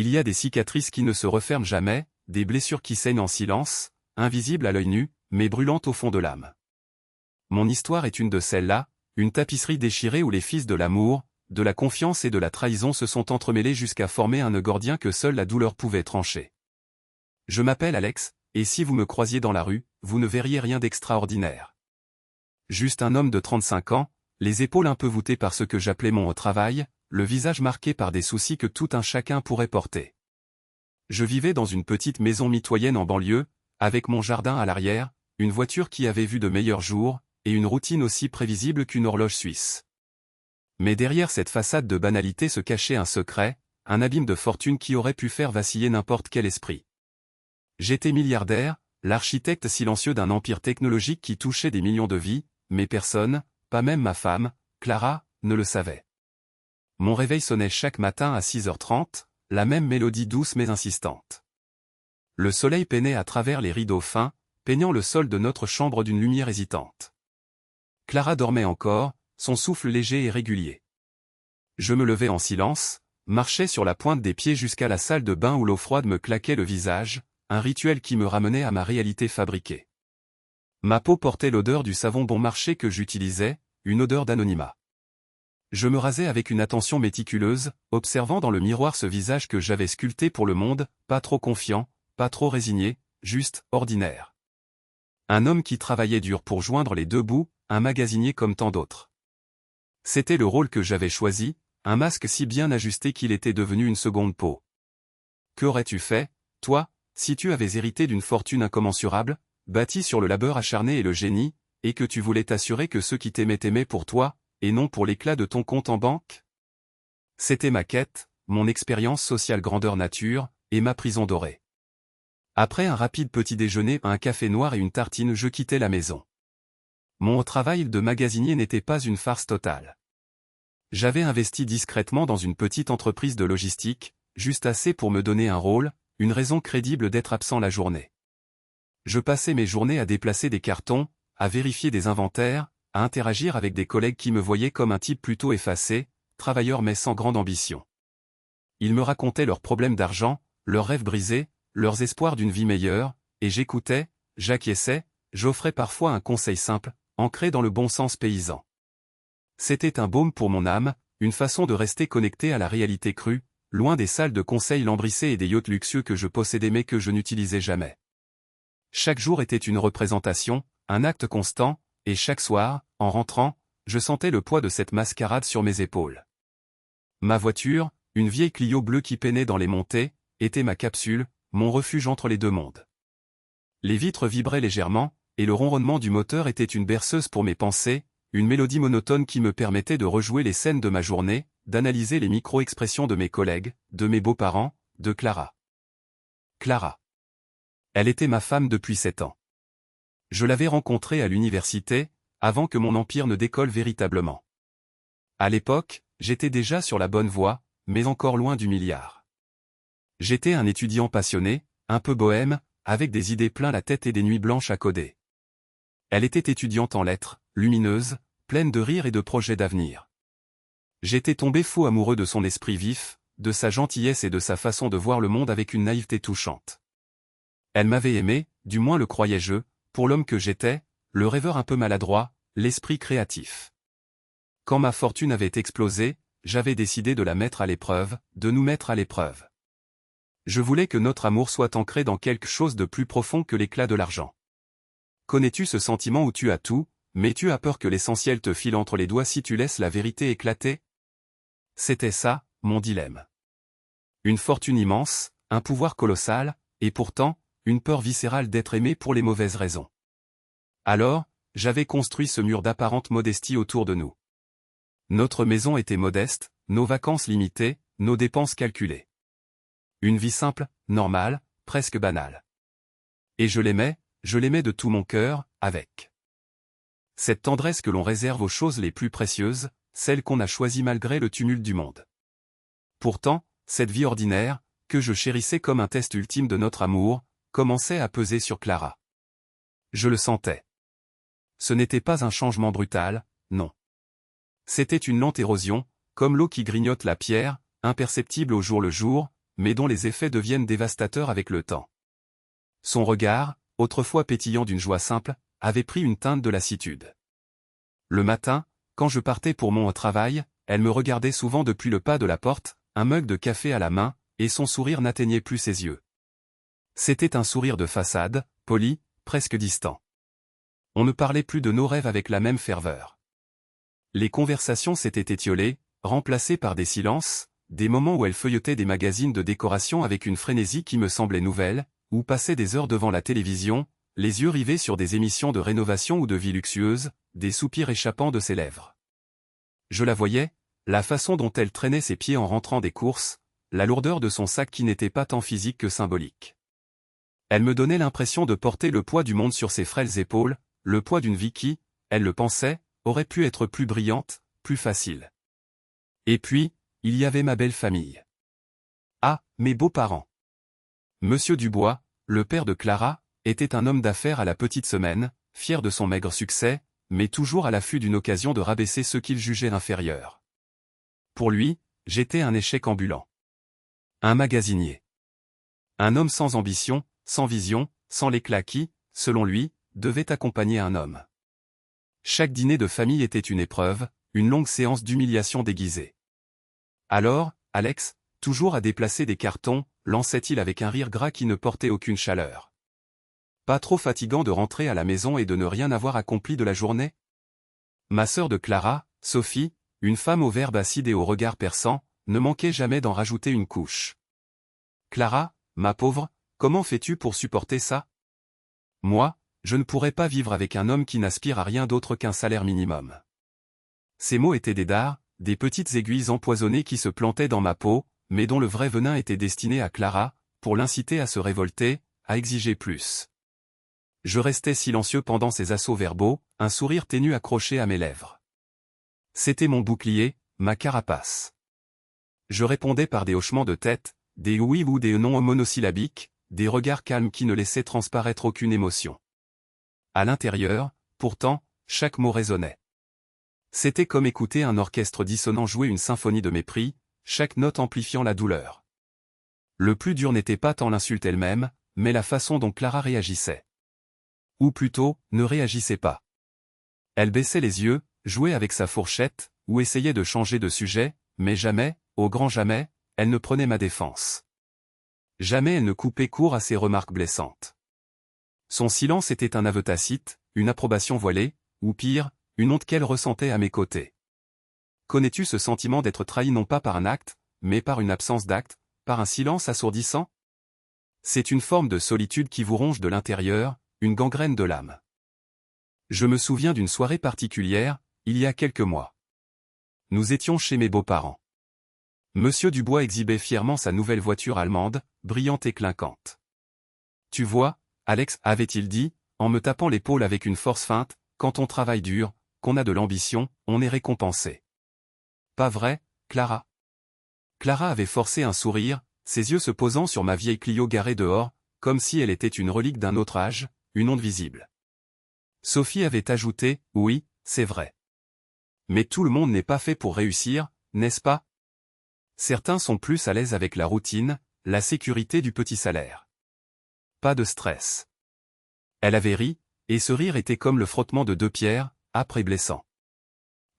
Il y a des cicatrices qui ne se referment jamais, des blessures qui saignent en silence, invisibles à l'œil nu, mais brûlantes au fond de l'âme. Mon histoire est une de celles-là, une tapisserie déchirée où les fils de l'amour, de la confiance et de la trahison se sont entremêlés jusqu'à former un nœud gordien que seule la douleur pouvait trancher. Je m'appelle Alex, et si vous me croisiez dans la rue, vous ne verriez rien d'extraordinaire. Juste un homme de 35 ans, les épaules un peu voûtées par ce que j'appelais mon travail, le visage marqué par des soucis que tout un chacun pourrait porter. Je vivais dans une petite maison mitoyenne en banlieue, avec mon jardin à l'arrière, une voiture qui avait vu de meilleurs jours, et une routine aussi prévisible qu'une horloge suisse. Mais derrière cette façade de banalité se cachait un secret, un abîme de fortune qui aurait pu faire vaciller n'importe quel esprit. J'étais milliardaire, l'architecte silencieux d'un empire technologique qui touchait des millions de vies, mais personne, pas même ma femme, Clara, ne le savait. Mon réveil sonnait chaque matin à 6h30, la même mélodie douce mais insistante. Le soleil peinait à travers les rideaux fins, peignant le sol de notre chambre d'une lumière hésitante. Clara dormait encore, son souffle léger et régulier. Je me levais en silence, marchais sur la pointe des pieds jusqu'à la salle de bain où l'eau froide me claquait le visage, un rituel qui me ramenait à ma réalité fabriquée. Ma peau portait l'odeur du savon bon marché que j'utilisais, une odeur d'anonymat. Je me rasais avec une attention méticuleuse, observant dans le miroir ce visage que j'avais sculpté pour le monde, pas trop confiant, pas trop résigné, juste ordinaire. Un homme qui travaillait dur pour joindre les deux bouts, un magasinier comme tant d'autres. C'était le rôle que j'avais choisi, un masque si bien ajusté qu'il était devenu une seconde peau. Qu'aurais-tu fait, toi, si tu avais hérité d'une fortune incommensurable, bâtie sur le labeur acharné et le génie, et que tu voulais t'assurer que ceux qui t'aimaient t'aimaient pour toi, et non pour l'éclat de ton compte en banque? C'était ma quête, mon expérience sociale grandeur nature, et ma prison dorée. Après un rapide petit déjeuner, un café noir et une tartine, je quittais la maison. Mon travail de magasinier n'était pas une farce totale. J'avais investi discrètement dans une petite entreprise de logistique, juste assez pour me donner un rôle, une raison crédible d'être absent la journée. Je passais mes journées à déplacer des cartons, à vérifier des inventaires, à interagir avec des collègues qui me voyaient comme un type plutôt effacé, travailleur mais sans grande ambition. Ils me racontaient leurs problèmes d'argent, leurs rêves brisés, leurs espoirs d'une vie meilleure, et j'écoutais, j'acquiesçais, j'offrais parfois un conseil simple, ancré dans le bon sens paysan. C'était un baume pour mon âme, une façon de rester connecté à la réalité crue, loin des salles de conseil lambrissées et des yachts luxueux que je possédais mais que je n'utilisais jamais. Chaque jour était une représentation, un acte constant, et chaque soir, en rentrant, je sentais le poids de cette mascarade sur mes épaules. Ma voiture, une vieille Clio bleue qui peinait dans les montées, était ma capsule, mon refuge entre les deux mondes. Les vitres vibraient légèrement, et le ronronnement du moteur était une berceuse pour mes pensées, une mélodie monotone qui me permettait de rejouer les scènes de ma journée, d'analyser les micro-expressions de mes collègues, de mes beaux-parents, de Clara. Clara. Elle était ma femme depuis 7 ans. Je l'avais rencontrée à l'université, avant que mon empire ne décolle véritablement. À l'époque, j'étais déjà sur la bonne voie, mais encore loin du milliard. J'étais un étudiant passionné, un peu bohème, avec des idées plein la tête et des nuits blanches à coder. Elle était étudiante en lettres, lumineuse, pleine de rire et de projets d'avenir. J'étais tombé fou amoureux de son esprit vif, de sa gentillesse et de sa façon de voir le monde avec une naïveté touchante. Elle m'avait aimé, du moins le croyais-je, pour l'homme que j'étais, le rêveur un peu maladroit, l'esprit créatif. Quand ma fortune avait explosé, j'avais décidé de la mettre à l'épreuve, de nous mettre à l'épreuve. Je voulais que notre amour soit ancré dans quelque chose de plus profond que l'éclat de l'argent. Connais-tu ce sentiment où tu as tout, mais tu as peur que l'essentiel te file entre les doigts si tu laisses la vérité éclater? C'était ça, mon dilemme. Une fortune immense, un pouvoir colossal, et pourtant, une peur viscérale d'être aimé pour les mauvaises raisons. Alors, j'avais construit ce mur d'apparente modestie autour de nous. Notre maison était modeste, nos vacances limitées, nos dépenses calculées. Une vie simple, normale, presque banale. Et je l'aimais de tout mon cœur, avec cette tendresse que l'on réserve aux choses les plus précieuses, celles qu'on a choisies malgré le tumulte du monde. Pourtant, cette vie ordinaire, que je chérissais comme un test ultime de notre amour, commençait à peser sur Clara. Je le sentais. Ce n'était pas un changement brutal, non. C'était une lente érosion, comme l'eau qui grignote la pierre, imperceptible au jour le jour, mais dont les effets deviennent dévastateurs avec le temps. Son regard, autrefois pétillant d'une joie simple, avait pris une teinte de lassitude. Le matin, quand je partais pour mon travail, elle me regardait souvent depuis le pas de la porte, un mug de café à la main, et son sourire n'atteignait plus ses yeux. C'était un sourire de façade, poli, presque distant. On ne parlait plus de nos rêves avec la même ferveur. Les conversations s'étaient étiolées, remplacées par des silences, des moments où elle feuilletait des magazines de décoration avec une frénésie qui me semblait nouvelle, ou passait des heures devant la télévision, les yeux rivés sur des émissions de rénovation ou de vie luxueuse, des soupirs échappant de ses lèvres. Je la voyais, la façon dont elle traînait ses pieds en rentrant des courses, la lourdeur de son sac qui n'était pas tant physique que symbolique. Elle me donnait l'impression de porter le poids du monde sur ses frêles épaules, le poids d'une vie qui, elle le pensait, aurait pu être plus brillante, plus facile. Et puis, il y avait ma belle famille. Ah, mes beaux-parents. Monsieur Dubois, le père de Clara, était un homme d'affaires à la petite semaine, fier de son maigre succès, mais toujours à l'affût d'une occasion de rabaisser ceux qu'il jugeait inférieurs. Pour lui, j'étais un échec ambulant. Un magasinier. Un homme sans ambition, sans vision, sans l'éclat qui, selon lui, devait accompagner un homme. Chaque dîner de famille était une épreuve, une longue séance d'humiliation déguisée. Alors, Alex, toujours à déplacer des cartons, lançait-il avec un rire gras qui ne portait aucune chaleur. Pas trop fatigant de rentrer à la maison et de ne rien avoir accompli de la journée? Ma sœur de Clara, Sophie, une femme au verbe acide et au regard perçant, ne manquait jamais d'en rajouter une couche. Clara, ma pauvre, comment fais-tu pour supporter ça? Moi, je ne pourrais pas vivre avec un homme qui n'aspire à rien d'autre qu'un salaire minimum. Ces mots étaient des dards, des petites aiguilles empoisonnées qui se plantaient dans ma peau, mais dont le vrai venin était destiné à Clara, pour l'inciter à se révolter, à exiger plus. Je restais silencieux pendant ces assauts verbaux, un sourire ténu accroché à mes lèvres. C'était mon bouclier, ma carapace. Je répondais par des hochements de tête, des oui ou des non monosyllabiques, des regards calmes qui ne laissaient transparaître aucune émotion. À l'intérieur, pourtant, chaque mot résonnait. C'était comme écouter un orchestre dissonant jouer une symphonie de mépris, chaque note amplifiant la douleur. Le plus dur n'était pas tant l'insulte elle-même, mais la façon dont Clara réagissait. Ou plutôt, ne réagissait pas. Elle baissait les yeux, jouait avec sa fourchette, ou essayait de changer de sujet, mais jamais, au grand jamais, elle ne prenait ma défense. Jamais elle ne coupait court à ses remarques blessantes. Son silence était un aveu tacite, une approbation voilée, ou pire, une honte qu'elle ressentait à mes côtés. Connais-tu ce sentiment d'être trahi non pas par un acte, mais par une absence d'acte, par un silence assourdissant? C'est une forme de solitude qui vous ronge de l'intérieur, une gangrène de l'âme. Je me souviens d'une soirée particulière, il y a quelques mois. Nous étions chez mes beaux-parents. Monsieur Dubois exhibait fièrement sa nouvelle voiture allemande, brillante et clinquante. Tu vois, Alex, avait-il dit, en me tapant l'épaule avec une force feinte, quand on travaille dur, qu'on a de l'ambition, on est récompensé. Pas vrai, Clara? Clara avait forcé un sourire, ses yeux se posant sur ma vieille Clio garée dehors, comme si elle était une relique d'un autre âge, une onde visible. Sophie avait ajouté, oui, c'est vrai. Mais tout le monde n'est pas fait pour réussir, n'est-ce pas? Certains sont plus à l'aise avec la routine, la sécurité du petit salaire. Pas de stress. Elle avait ri, et ce rire était comme le frottement de deux pierres, âpre et blessant.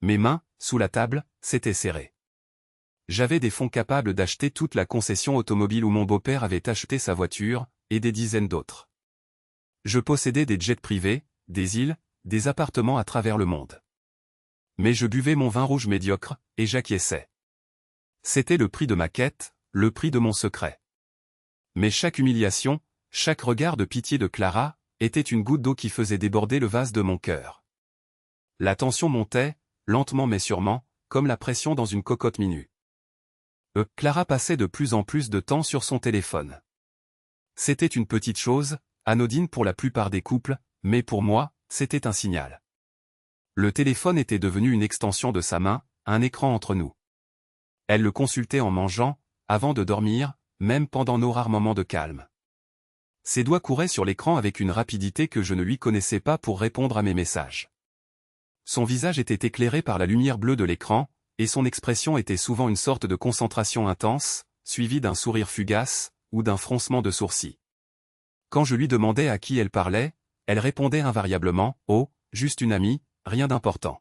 Mes mains, sous la table, s'étaient serrées. J'avais des fonds capables d'acheter toute la concession automobile où mon beau-père avait acheté sa voiture, et des dizaines d'autres. Je possédais des jets privés, des îles, des appartements à travers le monde. Mais je buvais mon vin rouge médiocre, et j'acquiesçais. C'était le prix de ma quête, le prix de mon secret. Mais chaque humiliation, chaque regard de pitié de Clara, était une goutte d'eau qui faisait déborder le vase de mon cœur. La tension montait, lentement mais sûrement, comme la pression dans une cocotte minue. Clara passait de plus en plus de temps sur son téléphone. C'était une petite chose, anodine pour la plupart des couples, mais pour moi, c'était un signal. Le téléphone était devenu une extension de sa main, un écran entre nous. Elle le consultait en mangeant, avant de dormir, même pendant nos rares moments de calme. Ses doigts couraient sur l'écran avec une rapidité que je ne lui connaissais pas pour répondre à mes messages. Son visage était éclairé par la lumière bleue de l'écran, et son expression était souvent une sorte de concentration intense, suivi d'un sourire fugace, ou d'un froncement de sourcils. Quand je lui demandais à qui elle parlait, elle répondait invariablement « Oh, juste une amie, rien d'important ».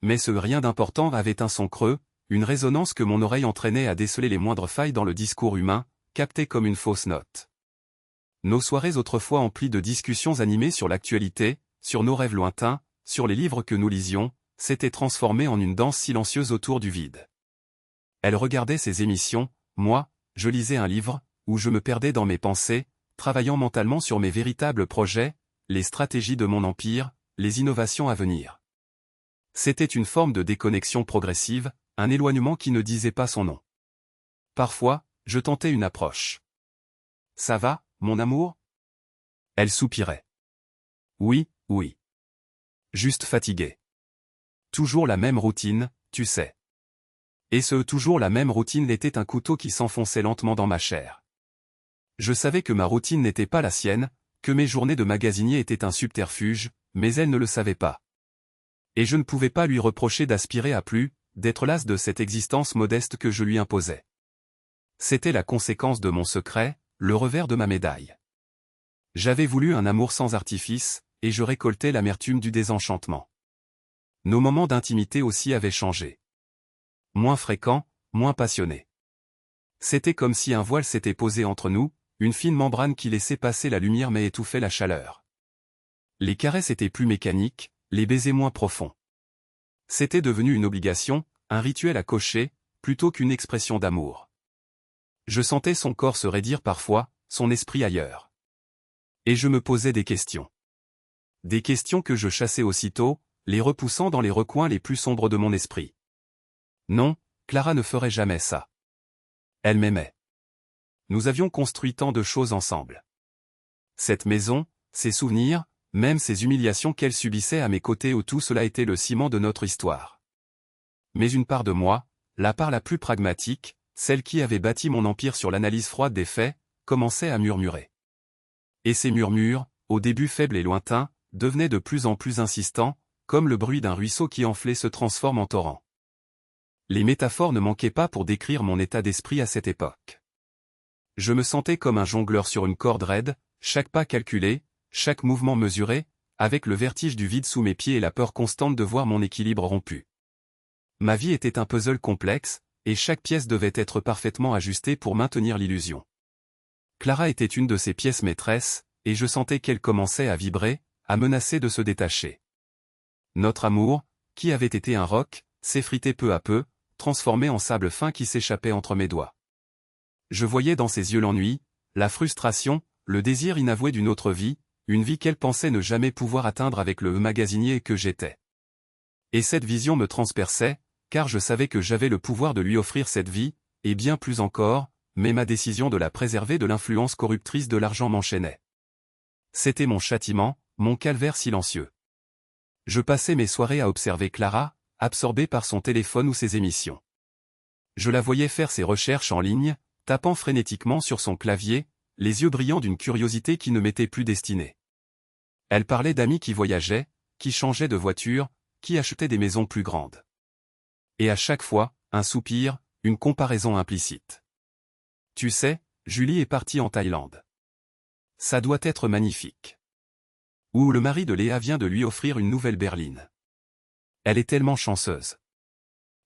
Mais ce rien d'important avait un son creux, une résonance que mon oreille entraînait à déceler les moindres failles dans le discours humain, captées comme une fausse note. Nos soirées autrefois emplies de discussions animées sur l'actualité, sur nos rêves lointains, sur les livres que nous lisions, s'étaient transformées en une danse silencieuse autour du vide. Elle regardait ses émissions, moi, je lisais un livre, où je me perdais dans mes pensées, travaillant mentalement sur mes véritables projets, les stratégies de mon empire, les innovations à venir. C'était une forme de déconnexion progressive, un éloignement qui ne disait pas son nom. Parfois, je tentais une approche. « Ça va, mon amour ?» Elle soupirait. « Oui, oui. Juste fatiguée. Toujours la même routine, tu sais. » Et toujours la même routine était un couteau qui s'enfonçait lentement dans ma chair. Je savais que ma routine n'était pas la sienne, que mes journées de magasinier étaient un subterfuge, mais elle ne le savait pas. Et je ne pouvais pas lui reprocher d'aspirer à plus, d'être las de cette existence modeste que je lui imposais. C'était la conséquence de mon secret, le revers de ma médaille. J'avais voulu un amour sans artifice, et je récoltais l'amertume du désenchantement. Nos moments d'intimité aussi avaient changé. Moins fréquents, moins passionnés. C'était comme si un voile s'était posé entre nous, une fine membrane qui laissait passer la lumière mais étouffait la chaleur. Les caresses étaient plus mécaniques, les baisers moins profonds. C'était devenu une obligation, un rituel à cocher, plutôt qu'une expression d'amour. Je sentais son corps se raidir parfois, son esprit ailleurs. Et je me posais des questions. Des questions que je chassais aussitôt, les repoussant dans les recoins les plus sombres de mon esprit. Non, Clara ne ferait jamais ça. Elle m'aimait. Nous avions construit tant de choses ensemble. Cette maison, ses souvenirs, même ces humiliations qu'elle subissait à mes côtés où tout cela était le ciment de notre histoire. Mais une part de moi, la part la plus pragmatique, celle qui avait bâti mon empire sur l'analyse froide des faits, commençait à murmurer. Et ces murmures, au début faibles et lointains, devenaient de plus en plus insistants, comme le bruit d'un ruisseau qui enflé se transforme en torrent. Les métaphores ne manquaient pas pour décrire mon état d'esprit à cette époque. Je me sentais comme un jongleur sur une corde raide, chaque pas calculé, chaque mouvement mesuré, avec le vertige du vide sous mes pieds et la peur constante de voir mon équilibre rompu. Ma vie était un puzzle complexe, et chaque pièce devait être parfaitement ajustée pour maintenir l'illusion. Clara était une de ces pièces maîtresses, et je sentais qu'elle commençait à vibrer, à menacer de se détacher. Notre amour, qui avait été un roc, s'effritait peu à peu, transformé en sable fin qui s'échappait entre mes doigts. Je voyais dans ses yeux l'ennui, la frustration, le désir inavoué d'une autre vie, une vie qu'elle pensait ne jamais pouvoir atteindre avec le magasinier que j'étais. Et cette vision me transperçait, car je savais que j'avais le pouvoir de lui offrir cette vie, et bien plus encore, mais ma décision de la préserver de l'influence corruptrice de l'argent m'enchaînait. C'était mon châtiment, mon calvaire silencieux. Je passais mes soirées à observer Clara, absorbée par son téléphone ou ses émissions. Je la voyais faire ses recherches en ligne, tapant frénétiquement sur son clavier, les yeux brillants d'une curiosité qui ne m'était plus destinée. Elle parlait d'amis qui voyageaient, qui changeaient de voiture, qui achetaient des maisons plus grandes. Et à chaque fois, un soupir, une comparaison implicite. Tu sais, Julie est partie en Thaïlande. Ça doit être magnifique. Ou le mari de Léa vient de lui offrir une nouvelle berline. Elle est tellement chanceuse.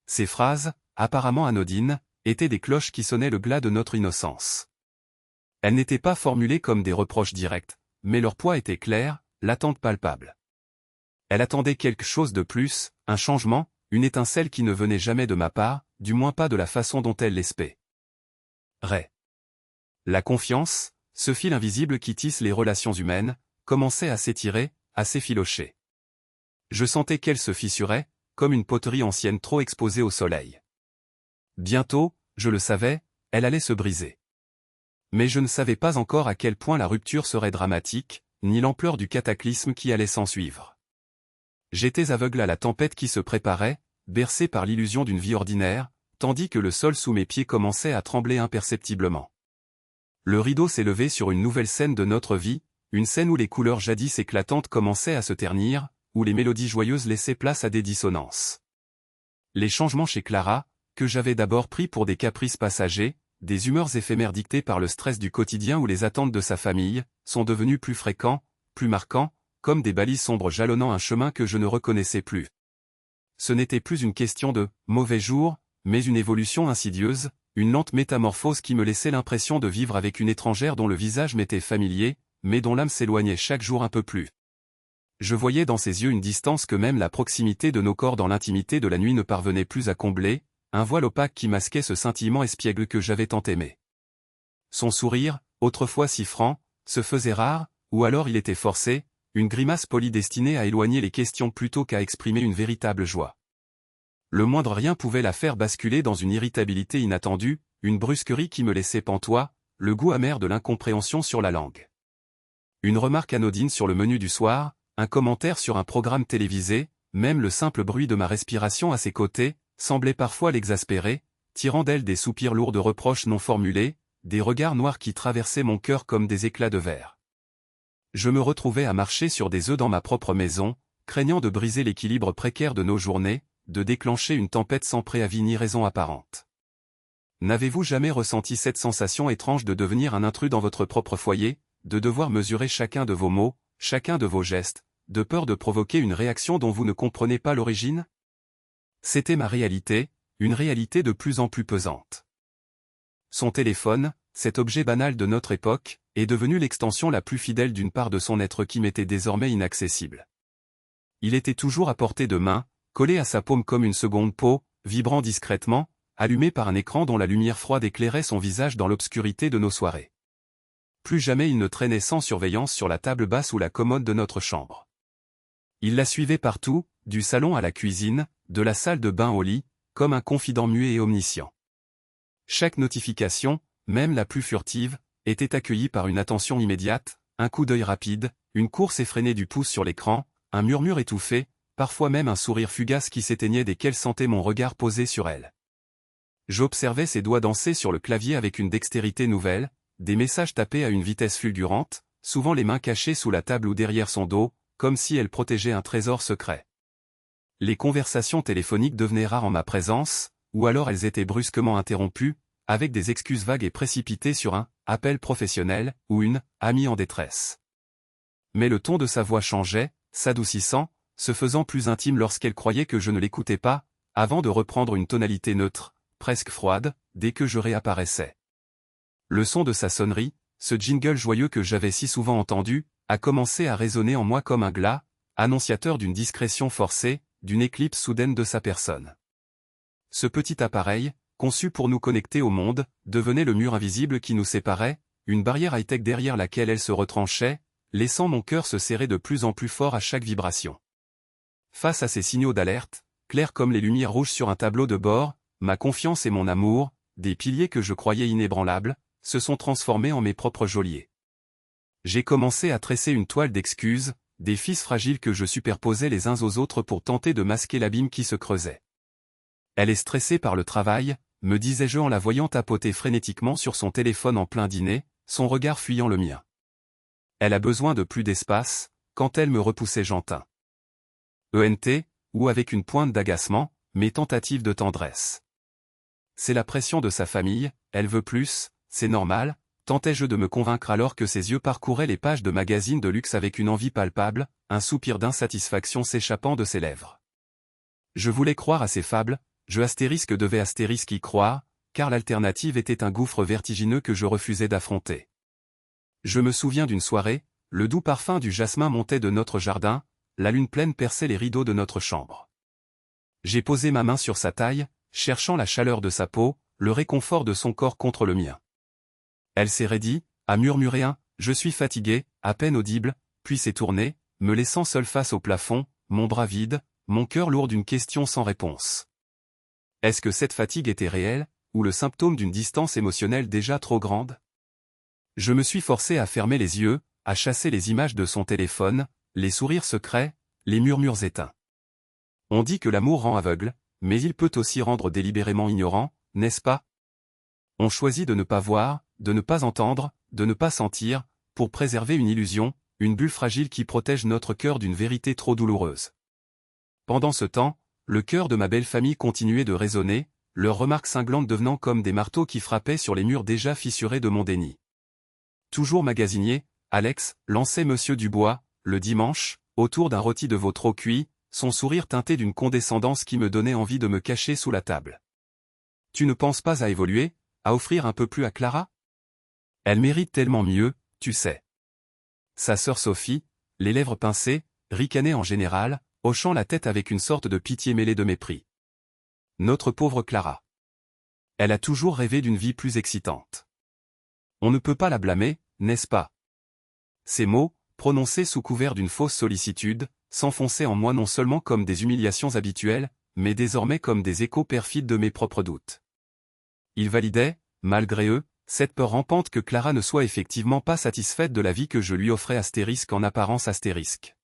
Ces phrases, apparemment anodines, étaient des cloches qui sonnaient le glas de notre innocence. Elles n'étaient pas formulées comme des reproches directs, mais leur poids était clair, l'attente palpable. Elle attendait quelque chose de plus, un changement, une étincelle qui ne venait jamais de ma part, du moins pas de la façon dont elle l'espérait. La confiance, ce fil invisible qui tisse les relations humaines, commençait à s'étirer, à s'effilocher. Je sentais qu'elle se fissurait, comme une poterie ancienne trop exposée au soleil. Bientôt, je le savais, elle allait se briser. Mais je ne savais pas encore à quel point la rupture serait dramatique, ni l'ampleur du cataclysme qui allait s'ensuivre. J'étais aveugle à la tempête qui se préparait, bercé par l'illusion d'une vie ordinaire, tandis que le sol sous mes pieds commençait à trembler imperceptiblement. Le rideau s'élevait sur une nouvelle scène de notre vie, une scène où les couleurs jadis éclatantes commençaient à se ternir, où les mélodies joyeuses laissaient place à des dissonances. Les changements chez Clara, que j'avais d'abord pris pour des caprices passagers, des humeurs éphémères dictées par le stress du quotidien ou les attentes de sa famille, sont devenus plus fréquents, plus marquants, comme des balises sombres jalonnant un chemin que je ne reconnaissais plus. Ce n'était plus une question de « mauvais jour », mais une évolution insidieuse, une lente métamorphose qui me laissait l'impression de vivre avec une étrangère dont le visage m'était familier, mais dont l'âme s'éloignait chaque jour un peu plus. Je voyais dans ses yeux une distance que même la proximité de nos corps dans l'intimité de la nuit ne parvenait plus à combler, un voile opaque qui masquait ce scintillement espiègle que j'avais tant aimé. Son sourire, autrefois si franc, se faisait rare, ou alors il était forcé, une grimace polie destinée à éloigner les questions plutôt qu'à exprimer une véritable joie. Le moindre rien pouvait la faire basculer dans une irritabilité inattendue, une brusquerie qui me laissait pantois, le goût amer de l'incompréhension sur la langue. Une remarque anodine sur le menu du soir, un commentaire sur un programme télévisé, même le simple bruit de ma respiration à ses côtés, semblait parfois l'exaspérer, tirant d'elle des soupirs lourds de reproches non formulés, des regards noirs qui traversaient mon cœur comme des éclats de verre. Je me retrouvais à marcher sur des œufs dans ma propre maison, craignant de briser l'équilibre précaire de nos journées, de déclencher une tempête sans préavis ni raison apparente. N'avez-vous jamais ressenti cette sensation étrange de devenir un intrus dans votre propre foyer, de devoir mesurer chacun de vos mots, chacun de vos gestes, de peur de provoquer une réaction dont vous ne comprenez pas l'origine? C'était ma réalité, une réalité de plus en plus pesante. Son téléphone, cet objet banal de notre époque, est devenu l'extension la plus fidèle d'une part de son être qui m'était désormais inaccessible. Il était toujours à portée de main, collé à sa paume comme une seconde peau, vibrant discrètement, allumé par un écran dont la lumière froide éclairait son visage dans l'obscurité de nos soirées. Plus jamais il ne traînait sans surveillance sur la table basse ou la commode de notre chambre. Il la suivait partout, du salon à la cuisine, de la salle de bain au lit, comme un confident muet et omniscient. Chaque notification, même la plus furtive, était accueillie par une attention immédiate, un coup d'œil rapide, une course effrénée du pouce sur l'écran, un murmure étouffé, parfois même un sourire fugace qui s'éteignait dès qu'elle sentait mon regard posé sur elle. J'observais ses doigts danser sur le clavier avec une dextérité nouvelle, des messages tapés à une vitesse fulgurante, souvent les mains cachées sous la table ou derrière son dos, comme si elle protégeait un trésor secret. Les conversations téléphoniques devenaient rares en ma présence, ou alors elles étaient brusquement interrompues, avec des excuses vagues et précipitées sur un « appel professionnel » ou une « amie en détresse ». Mais le ton de sa voix changeait, s'adoucissant, se faisant plus intime lorsqu'elle croyait que je ne l'écoutais pas, avant de reprendre une tonalité neutre, presque froide, dès que je réapparaissais. Le son de sa sonnerie, ce jingle joyeux que j'avais si souvent entendu, a commencé à résonner en moi comme un glas, annonciateur d'une discrétion forcée, d'une éclipse soudaine de sa personne. Ce petit appareil, conçu pour nous connecter au monde, devenait le mur invisible qui nous séparait, une barrière high-tech derrière laquelle elle se retranchait, laissant mon cœur se serrer de plus en plus fort à chaque vibration. Face à ces signaux d'alerte, clairs comme les lumières rouges sur un tableau de bord, ma confiance et mon amour, des piliers que je croyais inébranlables, se sont transformés en mes propres geôliers. J'ai commencé à tresser une toile d'excuses, des fils fragiles que je superposais les uns aux autres pour tenter de masquer l'abîme qui se creusait. Elle est stressée par le travail, me disais-je en la voyant tapoter frénétiquement sur son téléphone en plein dîner, son regard fuyant le mien. Elle a besoin de plus d'espace, quand elle me repoussait j'entins. ENT, ou avec une pointe d'agacement, mes tentatives de tendresse. C'est la pression de sa famille, elle veut plus, c'est normal, tentais-je de me convaincre alors que ses yeux parcouraient les pages de magazines de luxe avec une envie palpable, un soupir d'insatisfaction s'échappant de ses lèvres. Je voulais croire à ces fables, je devais y croire, car l'alternative était un gouffre vertigineux que je refusais d'affronter. Je me souviens d'une soirée, le doux parfum du jasmin montait de notre jardin, la lune pleine perçait les rideaux de notre chambre. J'ai posé ma main sur sa taille, cherchant la chaleur de sa peau, le réconfort de son corps contre le mien. Elle s'est raidie, a murmuré un « je suis fatigué », à peine audible, puis s'est tournée, me laissant seul face au plafond, mon bras vide, mon cœur lourd d'une question sans réponse. Est-ce que cette fatigue était réelle, ou le symptôme d'une distance émotionnelle déjà trop grande? Je me suis forcé à fermer les yeux, à chasser les images de son téléphone, les sourires secrets, les murmures éteints. On dit que l'amour rend aveugle, mais il peut aussi rendre délibérément ignorant, n'est-ce pas? On choisit de ne pas voir, de ne pas entendre, de ne pas sentir, pour préserver une illusion, une bulle fragile qui protège notre cœur d'une vérité trop douloureuse. Pendant ce temps, le cœur de ma belle famille continuait de résonner, leurs remarques cinglantes devenant comme des marteaux qui frappaient sur les murs déjà fissurés de mon déni. Toujours magasinier, Alex, lançait Monsieur Dubois, le dimanche, autour d'un rôti de veau trop cuit, son sourire teinté d'une condescendance qui me donnait envie de me cacher sous la table. Tu ne penses pas à évoluer, à offrir un peu plus à Clara? Elle mérite tellement mieux, tu sais. Sa sœur Sophie, les lèvres pincées, ricanait en général, hochant la tête avec une sorte de pitié mêlée de mépris. Notre pauvre Clara. Elle a toujours rêvé d'une vie plus excitante. On ne peut pas la blâmer, n'est-ce pas? Ces mots, prononcés sous couvert d'une fausse sollicitude, s'enfonçaient en moi non seulement comme des humiliations habituelles, mais désormais comme des échos perfides de mes propres doutes. Ils validaient, malgré eux, cette peur rampante que Clara ne soit effectivement pas satisfaite de la vie que je lui offrais astérisque en apparence astérisque.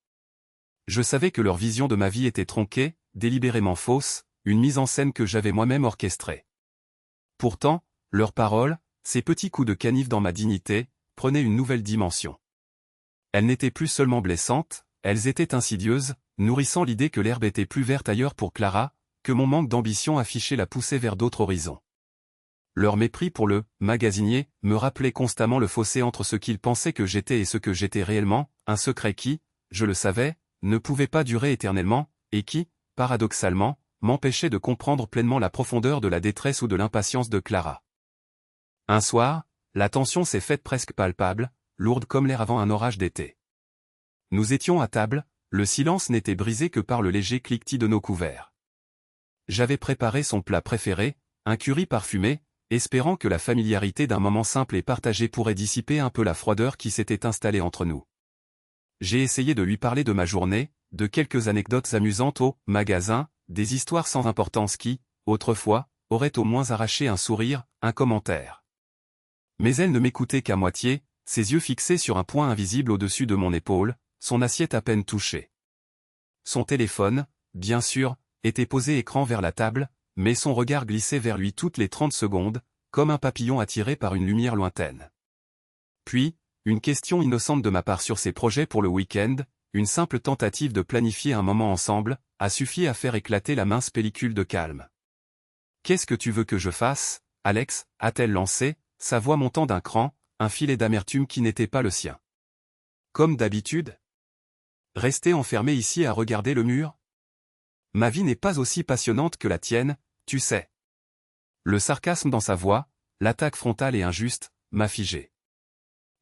Je savais que leur vision de ma vie était tronquée, délibérément fausse, une mise en scène que j'avais moi-même orchestrée. Pourtant, leurs paroles, ces petits coups de canif dans ma dignité, prenaient une nouvelle dimension. Elles n'étaient plus seulement blessantes, elles étaient insidieuses, nourrissant l'idée que l'herbe était plus verte ailleurs pour Clara, que mon manque d'ambition affichait la poussée vers d'autres horizons. Leur mépris pour le « magasinier » me rappelait constamment le fossé entre ce qu'ils pensaient que j'étais et ce que j'étais réellement, un secret qui, je le savais, ne pouvait pas durer éternellement, et qui, paradoxalement, m'empêchait de comprendre pleinement la profondeur de la détresse ou de l'impatience de Clara. Un soir, la tension s'est faite presque palpable, lourde comme l'air avant un orage d'été. Nous étions à table, le silence n'était brisé que par le léger cliquetis de nos couverts. J'avais préparé son plat préféré, un curry parfumé, espérant que la familiarité d'un moment simple et partagé pourrait dissiper un peu la froideur qui s'était installée entre nous. J'ai essayé de lui parler de ma journée, de quelques anecdotes amusantes au magasin, des histoires sans importance qui, autrefois, auraient au moins arraché un sourire, un commentaire. Mais elle ne m'écoutait qu'à moitié, ses yeux fixés sur un point invisible au-dessus de mon épaule, son assiette à peine touchée. Son téléphone, bien sûr, était posé écran vers la table, mais son regard glissait vers lui toutes les 30 secondes, comme un papillon attiré par une lumière lointaine. Puis, une question innocente de ma part sur ses projets pour le week-end, une simple tentative de planifier un moment ensemble, a suffi à faire éclater la mince pellicule de calme. « Qu'est-ce que tu veux que je fasse, Alex » a-t-elle lancé, sa voix montant d'un cran, un filet d'amertume qui n'était pas le sien. Comme d'habitude? Rester enfermé ici à regarder le mur? Ma vie n'est pas aussi passionnante que la tienne, tu sais. Le sarcasme dans sa voix, l'attaque frontale et injuste, m'a figé.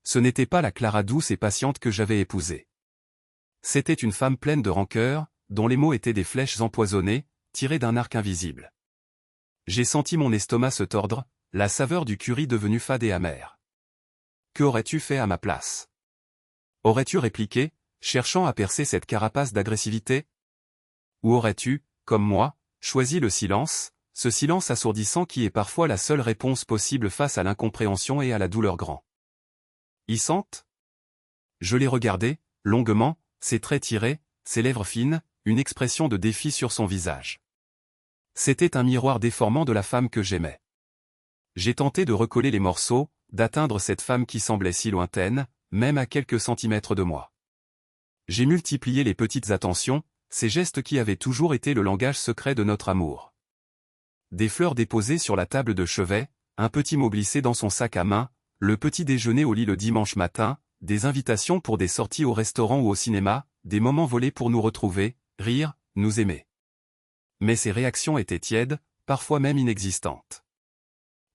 Ce n'était pas la Clara douce et patiente que j'avais épousée. C'était une femme pleine de rancœur, dont les mots étaient des flèches empoisonnées, tirées d'un arc invisible. J'ai senti mon estomac se tordre, la saveur du curry devenue fade et amère. Que aurais-tu fait à ma place? Aurais-tu répliqué, cherchant à percer cette carapace d'agressivité? Ou aurais-tu, comme moi, choisi le silence, ce silence assourdissant qui est parfois la seule réponse possible face à l'incompréhension et à la douleur grandissante? Je l'ai regardé, longuement, ses traits tirés, ses lèvres fines, une expression de défi sur son visage. C'était un miroir déformant de la femme que j'aimais. J'ai tenté de recoller les morceaux, d'atteindre cette femme qui semblait si lointaine, même à quelques centimètres de moi. J'ai multiplié les petites attentions, ces gestes qui avaient toujours été le langage secret de notre amour. Des fleurs déposées sur la table de chevet, un petit mot glissé dans son sac à main, le petit déjeuner au lit le dimanche matin, des invitations pour des sorties au restaurant ou au cinéma, des moments volés pour nous retrouver, rire, nous aimer. Mais ces réactions étaient tièdes, parfois même inexistantes.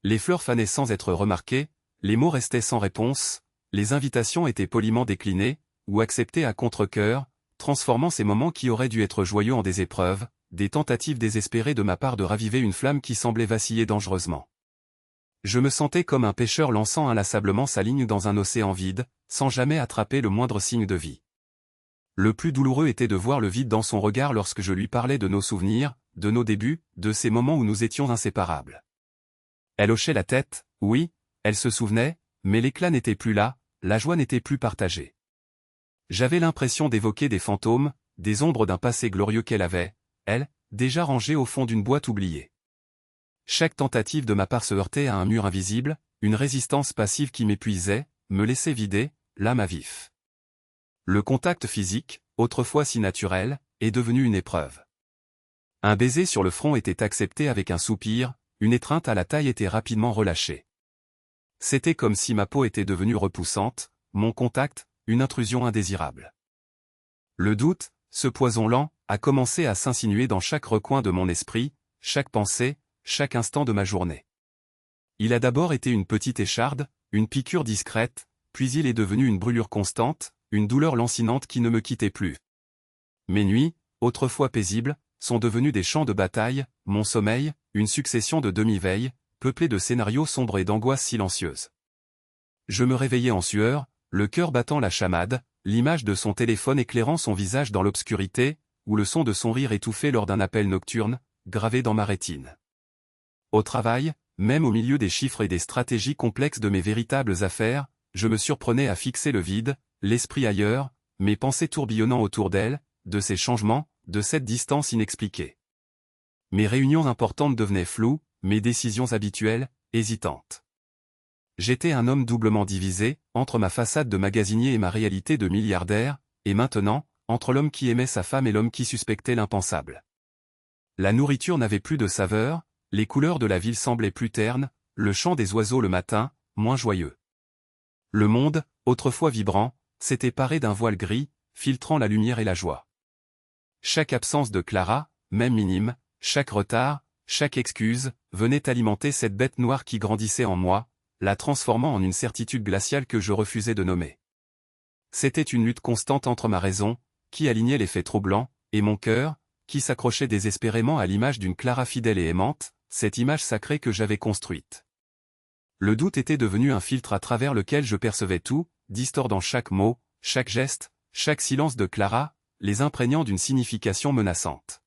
Les fleurs fanaient sans être remarquées, les mots restaient sans réponse, les invitations étaient poliment déclinées, ou acceptées à contre-cœur, transformant ces moments qui auraient dû être joyeux en des épreuves, des tentatives désespérées de ma part de raviver une flamme qui semblait vaciller dangereusement. Je me sentais comme un pêcheur lançant inlassablement sa ligne dans un océan vide, sans jamais attraper le moindre signe de vie. Le plus douloureux était de voir le vide dans son regard lorsque je lui parlais de nos souvenirs, de nos débuts, de ces moments où nous étions inséparables. Elle hochait la tête, oui, elle se souvenait, mais l'éclat n'était plus là, la joie n'était plus partagée. J'avais l'impression d'évoquer des fantômes, des ombres d'un passé glorieux qu'elle avait, elle, déjà rangée au fond d'une boîte oubliée. Chaque tentative de ma part se heurtait à un mur invisible, une résistance passive qui m'épuisait, me laissait vider, l'âme à vif. Le contact physique, autrefois si naturel, est devenu une épreuve. Un baiser sur le front était accepté avec un soupir, une étreinte à la taille était rapidement relâchée. C'était comme si ma peau était devenue repoussante, mon contact, une intrusion indésirable. Le doute, ce poison lent, a commencé à s'insinuer dans chaque recoin de mon esprit, chaque pensée, chaque instant de ma journée. Il a d'abord été une petite écharde, une piqûre discrète, puis il est devenu une brûlure constante, une douleur lancinante qui ne me quittait plus. Mes nuits, autrefois paisibles, sont devenues des champs de bataille, mon sommeil, une succession de demi-veilles, peuplée de scénarios sombres et d'angoisses silencieuses. Je me réveillais en sueur, le cœur battant la chamade, l'image de son téléphone éclairant son visage dans l'obscurité, ou le son de son rire étouffé lors d'un appel nocturne, gravé dans ma rétine. Au travail, même au milieu des chiffres et des stratégies complexes de mes véritables affaires, je me surprenais à fixer le vide, l'esprit ailleurs, mes pensées tourbillonnant autour d'elle, de ces changements, de cette distance inexpliquée. Mes réunions importantes devenaient floues, mes décisions habituelles, hésitantes. J'étais un homme doublement divisé, entre ma façade de magasinier et ma réalité de milliardaire, et maintenant, entre l'homme qui aimait sa femme et l'homme qui suspectait l'impensable. La nourriture n'avait plus de saveur, les couleurs de la ville semblaient plus ternes, le chant des oiseaux le matin, moins joyeux. Le monde, autrefois vibrant, s'était paré d'un voile gris, filtrant la lumière et la joie. Chaque absence de Clara, même minime, chaque retard, chaque excuse, venait alimenter cette bête noire qui grandissait en moi, la transformant en une certitude glaciale que je refusais de nommer. C'était une lutte constante entre ma raison, qui alignait les faits troublants, et mon cœur, qui s'accrochait désespérément à l'image d'une Clara fidèle et aimante, cette image sacrée que j'avais construite. Le doute était devenu un filtre à travers lequel je percevais tout, distordant chaque mot, chaque geste, chaque silence de Clara, les imprégnant d'une signification menaçante.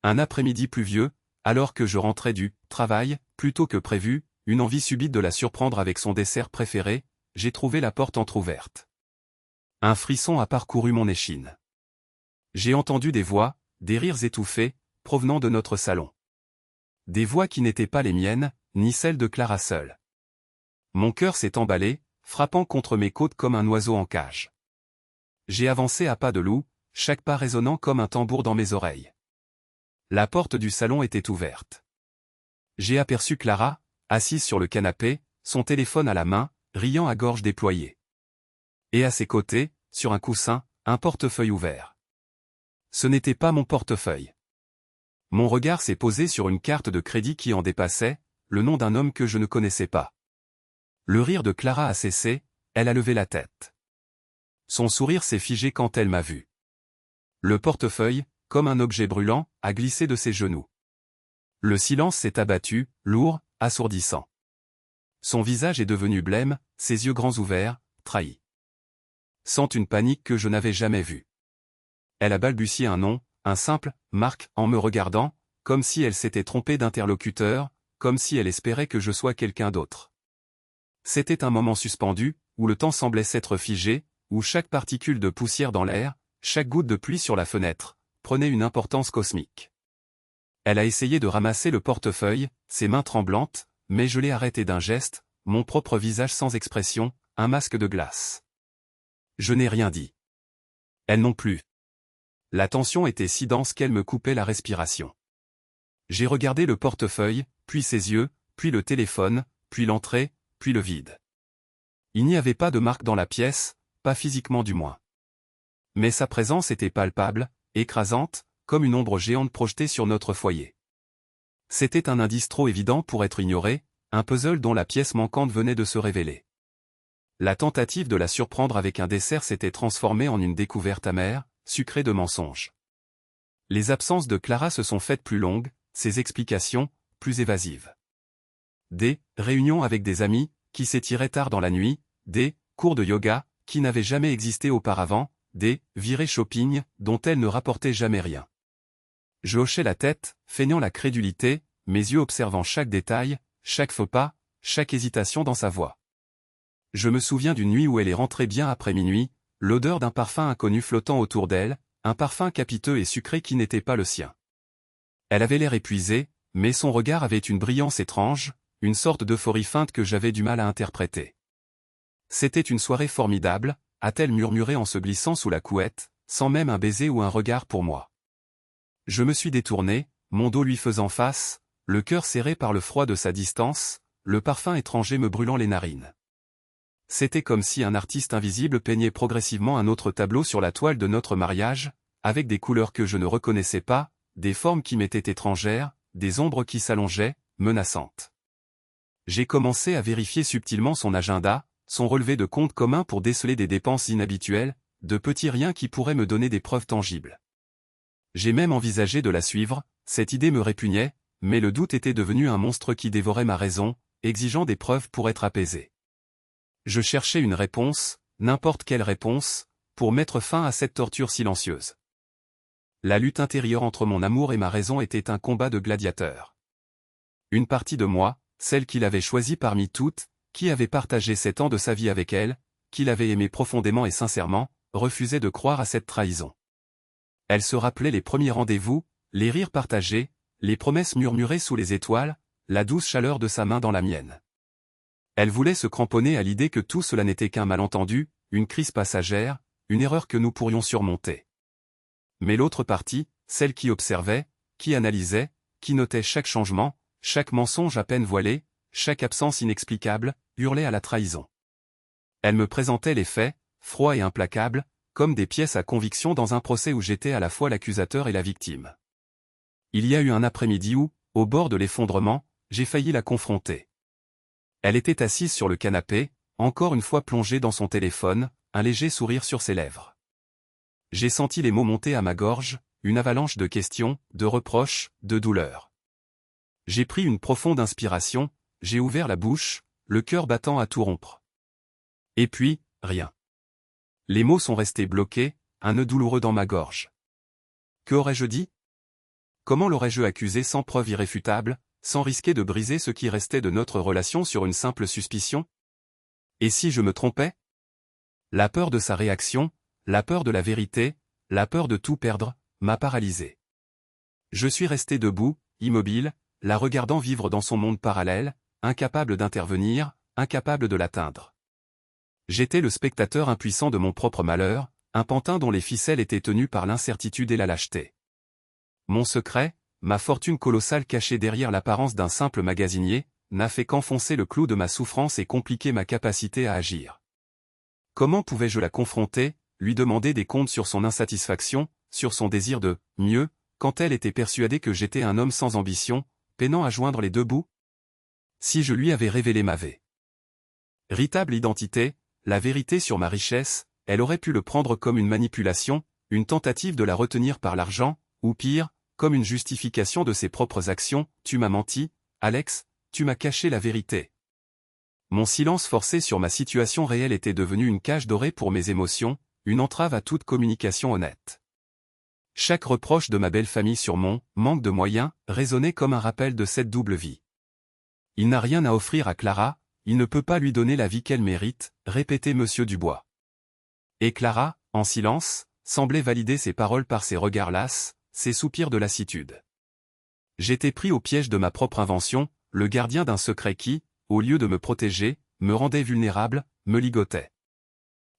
Un après-midi pluvieux, alors que je rentrais du travail, plus tôt que prévu, une envie subite de la surprendre avec son dessert préféré, j'ai trouvé la porte entr'ouverte. Un frisson a parcouru mon échine. J'ai entendu des voix, des rires étouffés, provenant de notre salon. Des voix qui n'étaient pas les miennes, ni celles de Clara seule. Mon cœur s'est emballé, frappant contre mes côtes comme un oiseau en cage. J'ai avancé à pas de loup, chaque pas résonnant comme un tambour dans mes oreilles. La porte du salon était ouverte. J'ai aperçu Clara, assise sur le canapé, son téléphone à la main, riant à gorge déployée. Et à ses côtés, sur un coussin, un portefeuille ouvert. Ce n'était pas mon portefeuille. Mon regard s'est posé sur une carte de crédit qui en dépassait, le nom d'un homme que je ne connaissais pas. Le rire de Clara a cessé, elle a levé la tête. Son sourire s'est figé quand elle m'a vu. Le portefeuille, comme un objet brûlant, a glissé de ses genoux. Le silence s'est abattu, lourd, assourdissant. Son visage est devenu blême, ses yeux grands ouverts, trahis. Sent une panique que je n'avais jamais vue. Elle a balbutié un nom, un simple « Marc » en me regardant, comme si elle s'était trompée d'interlocuteur, comme si elle espérait que je sois quelqu'un d'autre. C'était un moment suspendu, où le temps semblait s'être figé, où chaque particule de poussière dans l'air, chaque goutte de pluie sur la fenêtre, prenait une importance cosmique. Elle a essayé de ramasser le portefeuille, ses mains tremblantes, mais je l'ai arrêtée d'un geste, mon propre visage sans expression, un masque de glace. Je n'ai rien dit. Elle non plus. La tension était si dense qu'elle me coupait la respiration. J'ai regardé le portefeuille, puis ses yeux, puis le téléphone, puis l'entrée, puis le vide. Il n'y avait pas de marque dans la pièce, pas physiquement du moins. Mais sa présence était palpable, écrasante, comme une ombre géante projetée sur notre foyer. C'était un indice trop évident pour être ignoré, un puzzle dont la pièce manquante venait de se révéler. La tentative de la surprendre avec un dessert s'était transformée en une découverte amère, sucrée de mensonges. Les absences de Clara se sont faites plus longues, ses explications, plus évasives. Des réunions avec des amis, qui s'étiraient tard dans la nuit, des cours de yoga, qui n'avaient jamais existé auparavant, des virées shopping, dont elle ne rapportait jamais rien. Je hochais la tête, feignant la crédulité, mes yeux observant chaque détail, chaque faux pas, chaque hésitation dans sa voix. Je me souviens d'une nuit où elle est rentrée bien après minuit, l'odeur d'un parfum inconnu flottant autour d'elle, un parfum capiteux et sucré qui n'était pas le sien. Elle avait l'air épuisée, mais son regard avait une brillance étrange, une sorte d'euphorie feinte que j'avais du mal à interpréter. C'était une soirée formidable, a-t-elle murmuré en se glissant sous la couette, sans même un baiser ou un regard pour moi. Je me suis détourné, mon dos lui faisant face, le cœur serré par le froid de sa distance, le parfum étranger me brûlant les narines. C'était comme si un artiste invisible peignait progressivement un autre tableau sur la toile de notre mariage, avec des couleurs que je ne reconnaissais pas, des formes qui m'étaient étrangères, des ombres qui s'allongeaient, menaçantes. J'ai commencé à vérifier subtilement son agenda, son relevé de compte commun pour déceler des dépenses inhabituelles, de petits riens qui pourraient me donner des preuves tangibles. J'ai même envisagé de la suivre, cette idée me répugnait, mais le doute était devenu un monstre qui dévorait ma raison, exigeant des preuves pour être apaisé. Je cherchais une réponse, n'importe quelle réponse, pour mettre fin à cette torture silencieuse. La lutte intérieure entre mon amour et ma raison était un combat de gladiateurs. Une partie de moi, celle qu'il avait choisie parmi toutes, qui avait partagé 7 ans de sa vie avec elle, qu'il avait aimée profondément et sincèrement, refusait de croire à cette trahison. Elle se rappelait les premiers rendez-vous, les rires partagés, les promesses murmurées sous les étoiles, la douce chaleur de sa main dans la mienne. Elle voulait se cramponner à l'idée que tout cela n'était qu'un malentendu, une crise passagère, une erreur que nous pourrions surmonter. Mais l'autre partie, celle qui observait, qui analysait, qui notait chaque changement, chaque mensonge à peine voilé, chaque absence inexplicable, hurlait à la trahison. Elle me présentait les faits, froids et implacables, comme des pièces à conviction dans un procès où j'étais à la fois l'accusateur et la victime. Il y a eu un après-midi où, au bord de l'effondrement, j'ai failli la confronter. Elle était assise sur le canapé, encore une fois plongée dans son téléphone, un léger sourire sur ses lèvres. J'ai senti les mots monter à ma gorge, une avalanche de questions, de reproches, de douleurs. J'ai pris une profonde inspiration, j'ai ouvert la bouche, le cœur battant à tout rompre. Et puis, rien. Les mots sont restés bloqués, un nœud douloureux dans ma gorge. Que aurais-je dit? Comment l'aurais-je accusé sans preuve irréfutable, sans risquer de briser ce qui restait de notre relation sur une simple suspicion? Et si je me trompais? La peur de sa réaction, la peur de la vérité, la peur de tout perdre, m'a paralysé. Je suis resté debout, immobile, la regardant vivre dans son monde parallèle, incapable d'intervenir, incapable de l'atteindre. J'étais le spectateur impuissant de mon propre malheur, un pantin dont les ficelles étaient tenues par l'incertitude et la lâcheté. Mon secret, ma fortune colossale cachée derrière l'apparence d'un simple magasinier, n'a fait qu'enfoncer le clou de ma souffrance et compliquer ma capacité à agir. Comment pouvais-je la confronter, lui demander des comptes sur son insatisfaction, sur son désir de « mieux », quand elle était persuadée que j'étais un homme sans ambition, peinant à joindre les deux bouts? Si je lui avais révélé ma véritable identité, la vérité sur ma richesse, elle aurait pu le prendre comme une manipulation, une tentative de la retenir par l'argent, ou pire, comme une justification de ses propres actions. Tu m'as menti, Alex, tu m'as caché la vérité. Mon silence forcé sur ma situation réelle était devenu une cage dorée pour mes émotions, une entrave à toute communication honnête. Chaque reproche de ma belle famille sur mon manque de moyens résonnait comme un rappel de cette double vie. Il n'a rien à offrir à Clara, il ne peut pas lui donner la vie qu'elle mérite, répétait Monsieur Dubois. Et Clara, en silence, semblait valider ses paroles par ses regards lasses, ses soupirs de lassitude. J'étais pris au piège de ma propre invention, le gardien d'un secret qui, au lieu de me protéger, me rendait vulnérable, me ligotait.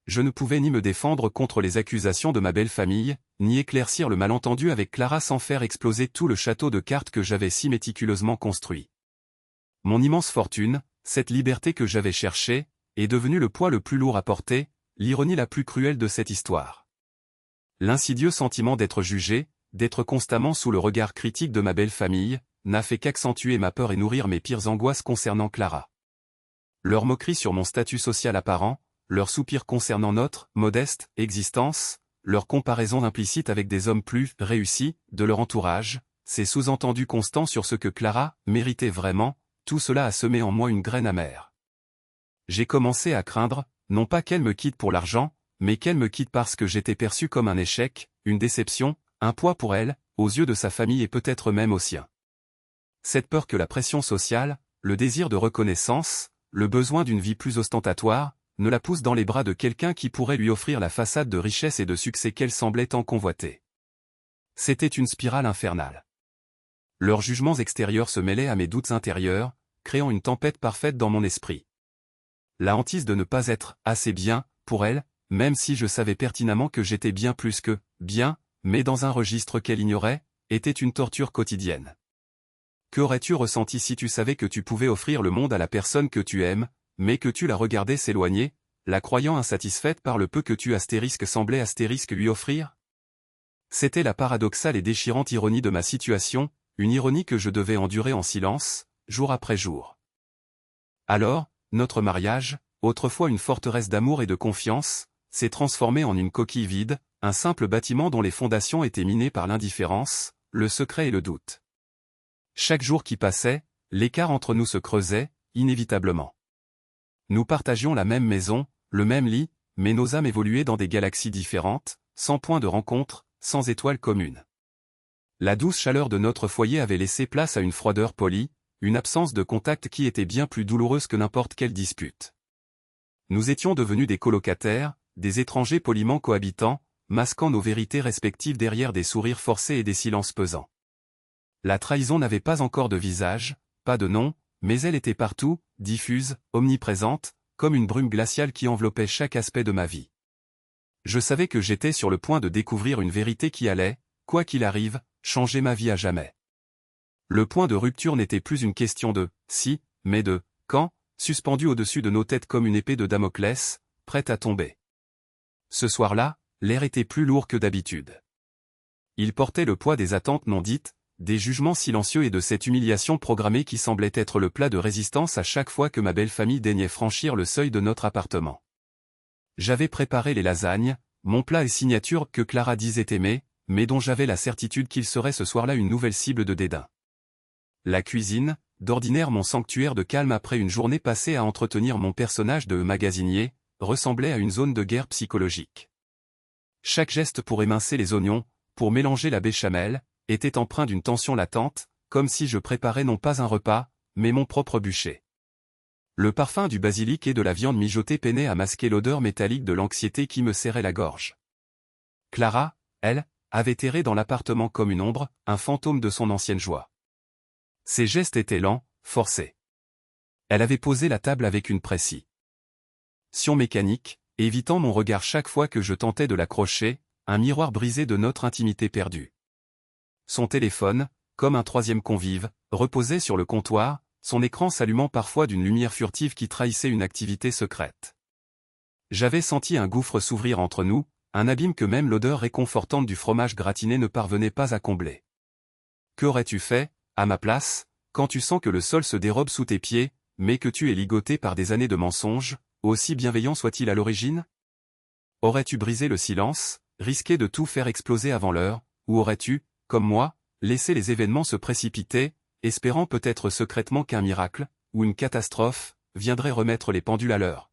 Je ne pouvais ni me défendre contre les accusations de ma belle famille, ni éclaircir le malentendu avec Clara sans faire exploser tout le château de cartes que j'avais si méticuleusement construit. Mon immense fortune, cette liberté que j'avais cherchée, est devenue le poids le plus lourd à porter, l'ironie la plus cruelle de cette histoire. L'insidieux sentiment d'être jugé, d'être constamment sous le regard critique de ma belle famille, n'a fait qu'accentuer ma peur et nourrir mes pires angoisses concernant Clara. Leurs moqueries sur mon statut social apparent, leurs soupirs concernant notre modeste existence, leurs comparaisons implicites avec des hommes plus réussis de leur entourage, ces sous-entendus constants sur ce que Clara méritait vraiment, tout cela a semé en moi une graine amère. J'ai commencé à craindre, non pas qu'elle me quitte pour l'argent, mais qu'elle me quitte parce que j'étais perçu comme un échec, une déception, un poids pour elle, aux yeux de sa famille et peut-être même aux siens. Cette peur que la pression sociale, le désir de reconnaissance, le besoin d'une vie plus ostentatoire, ne la pousse dans les bras de quelqu'un qui pourrait lui offrir la façade de richesse et de succès qu'elle semblait tant convoiter. C'était une spirale infernale. Leurs jugements extérieurs se mêlaient à mes doutes intérieurs, créant une tempête parfaite dans mon esprit. La hantise de ne pas être assez bien, pour elle, même si je savais pertinemment que j'étais bien plus que bien, mais dans un registre qu'elle ignorait, était une torture quotidienne. Qu'aurais-tu ressenti si tu savais que tu pouvais offrir le monde à la personne que tu aimes, mais que tu la regardais s'éloigner, la croyant insatisfaite par le peu que tu semblais lui offrir? C'était la paradoxale et déchirante ironie de ma situation, une ironie que je devais endurer en silence, jour après jour. Alors, notre mariage, autrefois une forteresse d'amour et de confiance, s'est transformé en une coquille vide, un simple bâtiment dont les fondations étaient minées par l'indifférence, le secret et le doute. Chaque jour qui passait, l'écart entre nous se creusait, inévitablement. Nous partagions la même maison, le même lit, mais nos âmes évoluaient dans des galaxies différentes, sans point de rencontre, sans étoiles communes. La douce chaleur de notre foyer avait laissé place à une froideur polie, une absence de contact qui était bien plus douloureuse que n'importe quelle dispute. Nous étions devenus des colocataires, des étrangers poliment cohabitants, masquant nos vérités respectives derrière des sourires forcés et des silences pesants. La trahison n'avait pas encore de visage, pas de nom, mais elle était partout, diffuse, omniprésente, comme une brume glaciale qui enveloppait chaque aspect de ma vie. Je savais que j'étais sur le point de découvrir une vérité qui allait, quoi qu'il arrive, changer ma vie à jamais. Le point de rupture n'était plus une question de « si », mais de « quand », suspendu au-dessus de nos têtes comme une épée de Damoclès, prête à tomber. Ce soir-là, l'air était plus lourd que d'habitude. Il portait le poids des attentes non dites, des jugements silencieux et de cette humiliation programmée qui semblait être le plat de résistance à chaque fois que ma belle famille daignait franchir le seuil de notre appartement. J'avais préparé les lasagnes, mon plat et signature que Clara disait aimer, mais dont j'avais la certitude qu'il serait ce soir-là une nouvelle cible de dédain. La cuisine, d'ordinaire mon sanctuaire de calme après une journée passée à entretenir mon personnage de magasinier, ressemblait à une zone de guerre psychologique. Chaque geste pour émincer les oignons, pour mélanger la béchamel, était empreint d'une tension latente, comme si je préparais non pas un repas, mais mon propre bûcher. Le parfum du basilic et de la viande mijotée peinait à masquer l'odeur métallique de l'anxiété qui me serrait la gorge. Clara, elle, avait erré dans l'appartement comme une ombre, un fantôme de son ancienne joie. Ses gestes étaient lents, forcés. Elle avait posé la table avec une précision mécanique, évitant mon regard chaque fois que je tentais de l'accrocher, un miroir brisé de notre intimité perdue. Son téléphone, comme un troisième convive, reposait sur le comptoir, son écran s'allumant parfois d'une lumière furtive qui trahissait une activité secrète. J'avais senti un gouffre s'ouvrir entre nous, un abîme que même l'odeur réconfortante du fromage gratiné ne parvenait pas à combler. Qu'aurais-tu fait, à ma place, quand tu sens que le sol se dérobe sous tes pieds, mais que tu es ligoté par des années de mensonges, aussi bienveillant soit-il à l'origine? Aurais-tu brisé le silence, risqué de tout faire exploser avant l'heure, ou aurais-tu, comme moi, laissé les événements se précipiter, espérant peut-être secrètement qu'un miracle, ou une catastrophe, viendrait remettre les pendules à l'heure?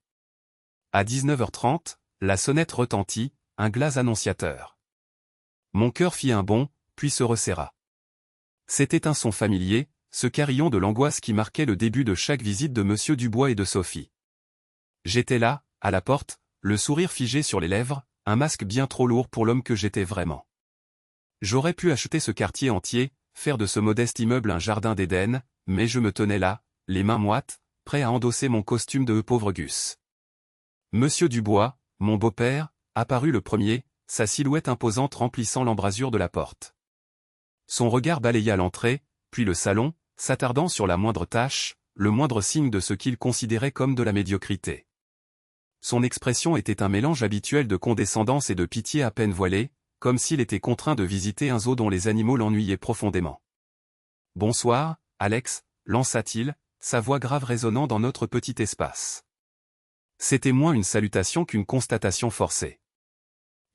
À 19h30, la sonnette retentit, un glas annonciateur. Mon cœur fit un bond, puis se resserra. C'était un son familier, ce carillon de l'angoisse qui marquait le début de chaque visite de Monsieur Dubois et de Sophie. J'étais là, à la porte, le sourire figé sur les lèvres, un masque bien trop lourd pour l'homme que j'étais vraiment. J'aurais pu acheter ce quartier entier, faire de ce modeste immeuble un jardin d'Éden, mais je me tenais là, les mains moites, prêt à endosser mon costume de pauvre Gus. Monsieur Dubois, mon beau-père, apparut le premier, sa silhouette imposante remplissant l'embrasure de la porte. Son regard balaya l'entrée, puis le salon, s'attardant sur la moindre tache, le moindre signe de ce qu'il considérait comme de la médiocrité. Son expression était un mélange habituel de condescendance et de pitié à peine voilée, comme s'il était contraint de visiter un zoo dont les animaux l'ennuyaient profondément. « Bonsoir, Alex », lança-t-il, sa voix grave résonnant dans notre petit espace. C'était moins une salutation qu'une constatation forcée.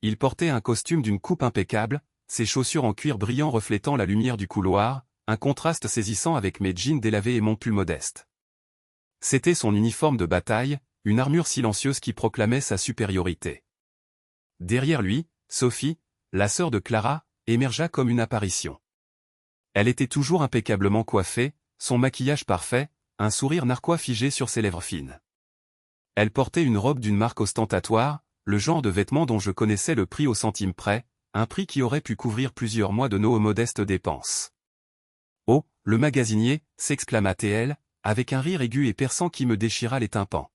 Il portait un costume d'une coupe impeccable, ses chaussures en cuir brillant reflétant la lumière du couloir, un contraste saisissant avec mes jeans délavés et mon pull modeste. C'était son uniforme de bataille, une armure silencieuse qui proclamait sa supériorité. Derrière lui, Sophie, la sœur de Clara, émergea comme une apparition. Elle était toujours impeccablement coiffée, son maquillage parfait, un sourire narquois figé sur ses lèvres fines. Elle portait une robe d'une marque ostentatoire, le genre de vêtements dont je connaissais le prix au centime près, un prix qui aurait pu couvrir plusieurs mois de nos modestes dépenses. « Oh, le magasinier !» s'exclama-t-elle, avec un rire aigu et perçant qui me déchira les tympans.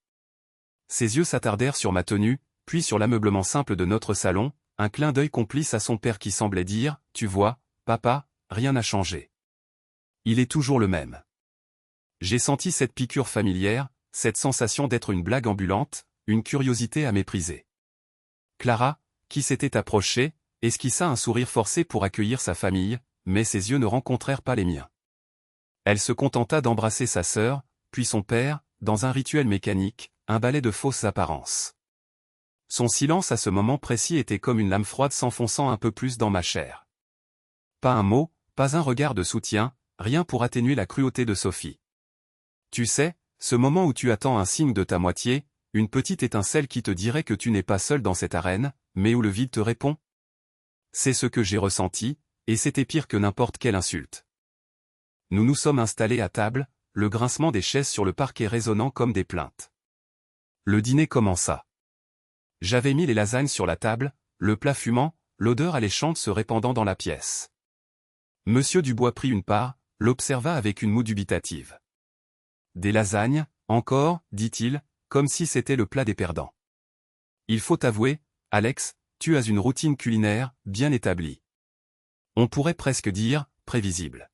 Ses yeux s'attardèrent sur ma tenue, puis sur l'ameublement simple de notre salon, un clin d'œil complice à son père qui semblait dire « Tu vois, papa, rien n'a changé. » Il est toujours le même. J'ai senti cette piqûre familière, cette sensation d'être une blague ambulante, une curiosité à mépriser. Clara, qui s'était approchée, esquissa un sourire forcé pour accueillir sa famille, mais ses yeux ne rencontrèrent pas les miens. Elle se contenta d'embrasser sa sœur, puis son père, dans un rituel mécanique, un ballet de fausses apparences. Son silence à ce moment précis était comme une lame froide s'enfonçant un peu plus dans ma chair. Pas un mot, pas un regard de soutien, rien pour atténuer la cruauté de Sophie. Tu sais, ce moment où tu attends un signe de ta moitié, une petite étincelle qui te dirait que tu n'es pas seul dans cette arène, mais où le vide te répond? C'est ce que j'ai ressenti, et c'était pire que n'importe quelle insulte. Nous nous sommes installés à table, le grincement des chaises sur le parquet résonnant comme des plaintes. Le dîner commença. J'avais mis les lasagnes sur la table, le plat fumant, l'odeur alléchante se répandant dans la pièce. Monsieur Dubois prit une part, l'observa avec une moue dubitative. Des lasagnes, encore, dit-il, comme si c'était le plat des perdants. Il faut avouer, Alex, tu as une routine culinaire, bien établie. On pourrait presque dire, prévisible.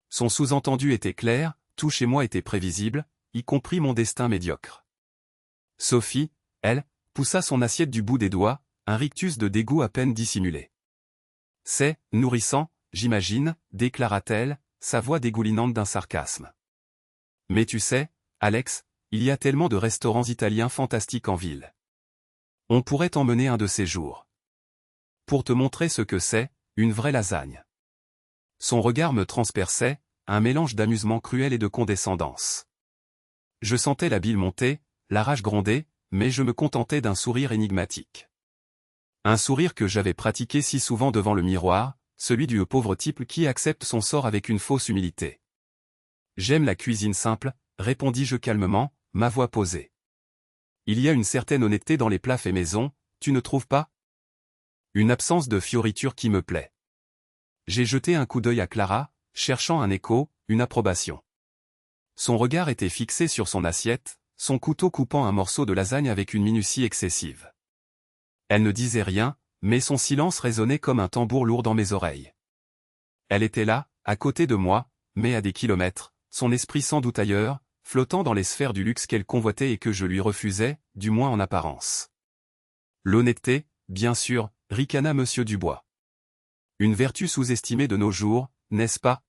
Son sous-entendu était clair, tout chez moi était prévisible, y compris mon destin médiocre. Sophie, elle, poussa son assiette du bout des doigts, un rictus de dégoût à peine dissimulé. C'est nourrissant, j'imagine, déclara-t-elle, sa voix dégoulinante d'un sarcasme. Mais tu sais, Alex, il y a tellement de restaurants italiens fantastiques en ville. On pourrait t'emmener un de ces jours. Pour te montrer ce que c'est, une vraie lasagne. Son regard me transperçait, un mélange d'amusement cruel et de condescendance. Je sentais la bile monter, la rage gronder, mais je me contentais d'un sourire énigmatique. Un sourire que j'avais pratiqué si souvent devant le miroir, celui du pauvre type qui accepte son sort avec une fausse humilité. J'aime la cuisine simple, répondis-je calmement, ma voix posée. Il y a une certaine honnêteté dans les plats faits maison, tu ne trouves pas? Une absence de fioriture qui me plaît. J'ai jeté un coup d'œil à Clara, cherchant un écho, une approbation. Son regard était fixé sur son assiette, son couteau coupant un morceau de lasagne avec une minutie excessive. Elle ne disait rien, mais son silence résonnait comme un tambour lourd dans mes oreilles. Elle était là, à côté de moi, mais à des kilomètres, son esprit sans doute ailleurs, flottant dans les sphères du luxe qu'elle convoitait et que je lui refusais, du moins en apparence. L'honnêteté, bien sûr, ricana Monsieur Dubois. Une vertu sous-estimée de nos jours, n'est-ce pas?